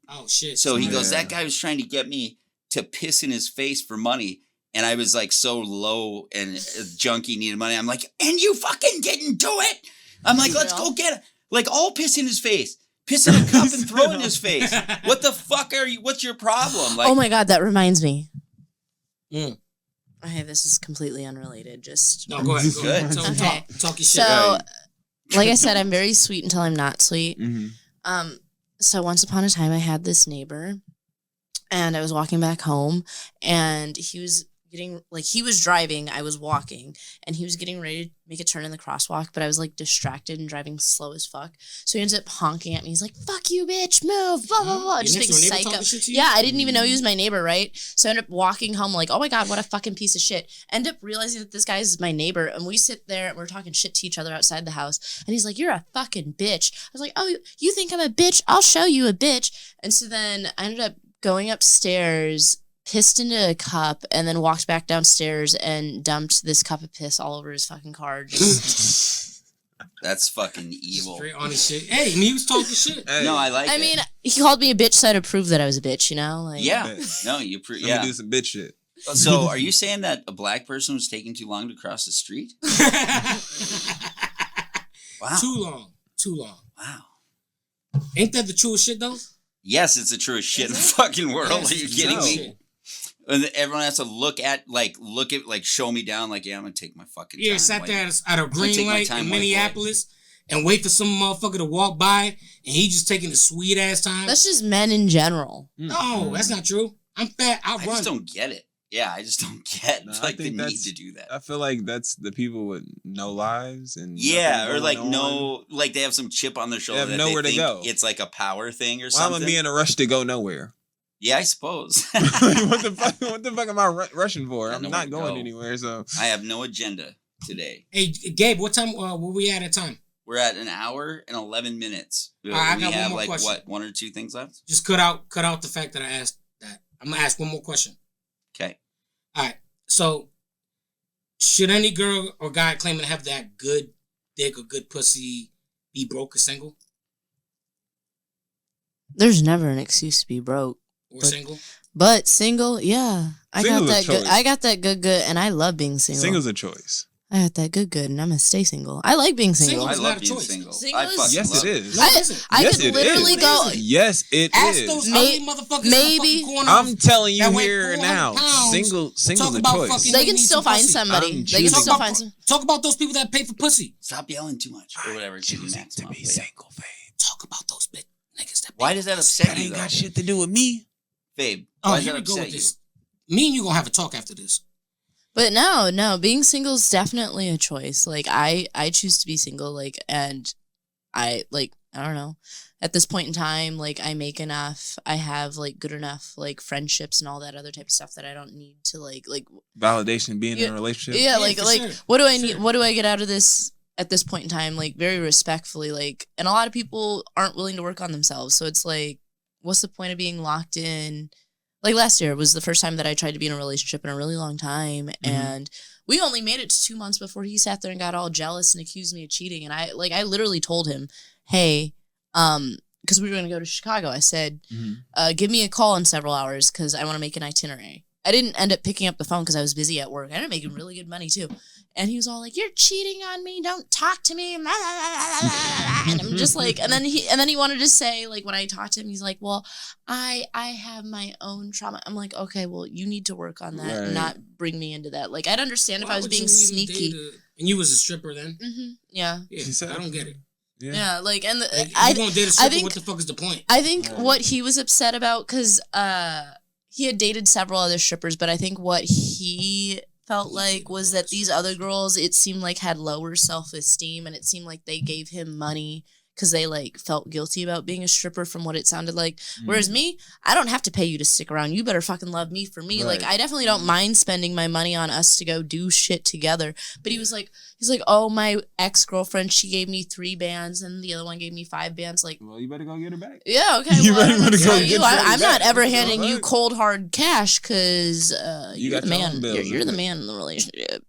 oh shit. So he goes, that guy was trying to get me to piss in his face for money. And I was like so low and junkie needed money. I'm like, and you fucking didn't do it. I'm like, let's go get it. Like, all piss in his face. Piss in a cup and throw it in his face. What the fuck are you? What's your problem? Like, oh my God, that reminds me. Okay, this is completely unrelated. Just no, go ahead. Go ahead. Talk your shit. So, like I said, I'm very sweet until I'm not sweet. So once upon a time, I had this neighbor, and I was walking back home, and he was driving, I was walking, and he was getting ready to make a turn in the crosswalk, but I was like distracted and driving slow as fuck. So he ends up honking at me. He's like, fuck you, bitch, move, blah, blah, blah. Just being psycho. Yeah, I didn't even know he was my neighbor, right? So I ended up walking home like, oh my God, what a fucking piece of shit. End up realizing that this guy is my neighbor, and we sit there and we're talking shit to each other outside the house. And he's like, you're a fucking bitch. I was like, oh, you think I'm a bitch? I'll show you a bitch. And so then I ended up going upstairs, pissed into a cup, and then walked back downstairs and dumped this cup of piss all over his fucking car. That's fucking evil. Straight on his shit. Hey, he was talking shit. Hey. No, I like it. I mean, he called me a bitch, so I had to prove that I was a bitch, you know? Like, yeah. No, you Let me do some bitch shit. So, are you saying that a black person was taking too long to cross the street? Wow. Too long. Wow. Ain't that the truest shit, though? Yes, it's the truest shit in the fucking world. Are you kidding me? And everyone has to look at, show me down, like, yeah, I'm going to take my fucking time. Yeah, sat there at a green light in Minneapolis and wait for some motherfucker to walk by, and he just taking a sweet-ass time. That's just men in general. No, that's not true. I'm fat, I'll run. I just don't get it. Yeah, I just don't get No, I like the think need that's- to do that. I feel like that's the people with no lives and Yeah, nothing or like going on. like they have some chip on their shoulder. have that nowhere to they think go. It's like a power thing or Why something. am I be in a rush to go nowhere? Yeah, I suppose. What the fuck? What the fuck am I rushing for? Got I'm nowhere not to going go. anywhere. So I have no agenda today. Hey, Gabe, what time were we at time? We're at an hour and 11 minutes. All right, I we got one have more like question. what, 1 or 2 things left? Just cut out the fact that I asked that. I'm gonna ask one more question. Okay. All right. So, should any girl or guy claiming to have that good dick or good pussy be broke or single? There's never an excuse to be broke. Or single? But single, yeah. I Single's a got that good. choice. I got that good, and I love being single. single's a choice. I got that good, and I'm gonna stay single. I like being single. Single I is love not a being choice. single. Single I is- fucking Yes, love it is. No, it isn't. I Yes, could it literally is. go. Yes, it Ask is. those May- ugly motherfuckers maybe- in the fucking corner. I'm telling you that weigh here 400 now, pounds, single's talk a about choice. fucking- They can need still some find pussy. somebody. I'm They can choosing- still Talk find about, some. talk about those people that pay for pussy. Stop yelling too much or whatever. Give me Choosing Max to up, be but yeah. single, Fabe. Talk about those big niggas that pay Why for does that pussy. upset That you ain't though? got shit to do with me. Babe, Oh, why does here that we go upset with you? this. Me and you gonna have a talk after this. But no, being single is definitely a choice. Like I choose to be single. Like, and I don't know. At this point in time, like I make enough. I have like good enough like friendships and all that other type of stuff that I don't need to like Validation being in Yeah, a relationship. yeah, Yeah, for like sure. what do I Sure. need? What do I get out of this at this point in time? Like very respectfully, like, and a lot of people aren't willing to work on themselves. So it's like, what's the point of being locked in? Like last year was the first time that I tried to be in a relationship in a really long time, and we only made it to 2 months before he sat there and got all jealous and accused me of cheating. And I literally told him, hey, because we were gonna go to Chicago. I said, give me a call in several hours because I want to make an itinerary. I didn't end up picking up the phone because I was busy at work. I ended up making really good money too. And he was all like, "You're cheating on me. Don't talk to me." And I'm just like, and then he wanted to say, like, when I talked to him, he's like, "Well, I have my own trauma." I'm like, "Okay, well, you need to work on that and Right. not bring me into that." Like, I'd understand if Why I was would being you even sneaky. date and you was a stripper then? Yeah, Yeah, She said- I don't get it. yeah. Like, and Like, I you gonna date a stripper? think- What the fuck is the point? I think Right. what he was upset about, because he had dated several other strippers, but I think what he felt like was that these other girls, it seemed like had lower self-esteem, and it seemed like they gave him money because they like felt guilty about being a stripper from what it sounded like. Whereas me, I don't have to pay you to stick around. You better fucking love me for me. Like, Right. I definitely don't mind spending my money on us to go do shit together. But he's like, oh, my ex-girlfriend, she gave me 3 bands and the other one gave me 5 bands. Like, Well, you better go get her back. yeah, okay. You Well, I better don't know go about get you. Shorty I'm not back. ever That's handing you right. cold hard cash because You you're got the your own man. bills, You're the right? man in the relationship.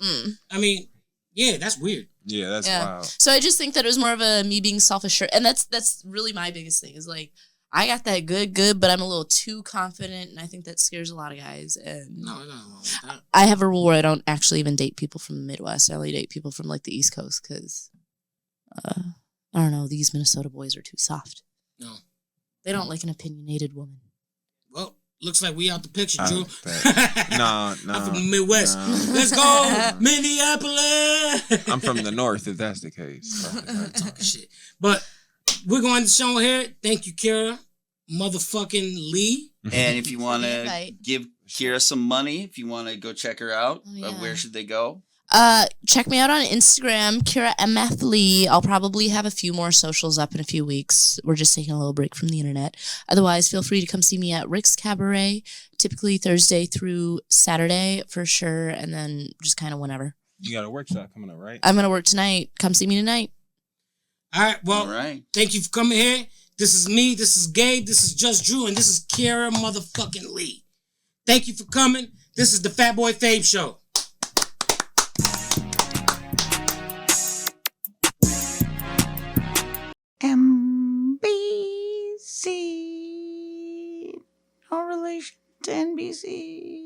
I mean, yeah, that's weird. Yeah, that's Yeah. wild. So I just think that it was more of a me being self-assured, and that's really my biggest thing is like I got that good, but I'm a little too confident, and I think that scares a lot of guys. And No, no, wrong with that. I have a rule where I don't actually even date people from the Midwest. I only date people from like the East Coast because I don't know, these Minnesota boys are too soft. No. They don't like an opinionated woman. Well, looks like we out the picture, I Drew. bet. No, I'm from the Midwest. no. Let's go, Minneapolis. I'm from the north, if that's the case. Talking shit. But we're going to show here. Thank you, Kara. Motherfucking Lee. And if you want the to invite. give Kira some money, if you want to go check her out, Oh, yeah. where should they go? Check me out on Instagram, Kira MF Lee. I'll probably have a few more socials up in a few weeks. We're just taking a little break from the internet. Otherwise, feel free to come see me at Rick's Cabaret, typically Thursday through Saturday for sure, and then just kind of whenever. You got a workshop coming up, right? I'm gonna work tonight. Come see me tonight. All right. Well, All right. thank you for coming here. This is me. This is Gabe. This is Just Drew. And this is Kara motherfucking Lee. Thank you for coming. This is the Fat Boy Fave Show. MBC. No relation to NBC.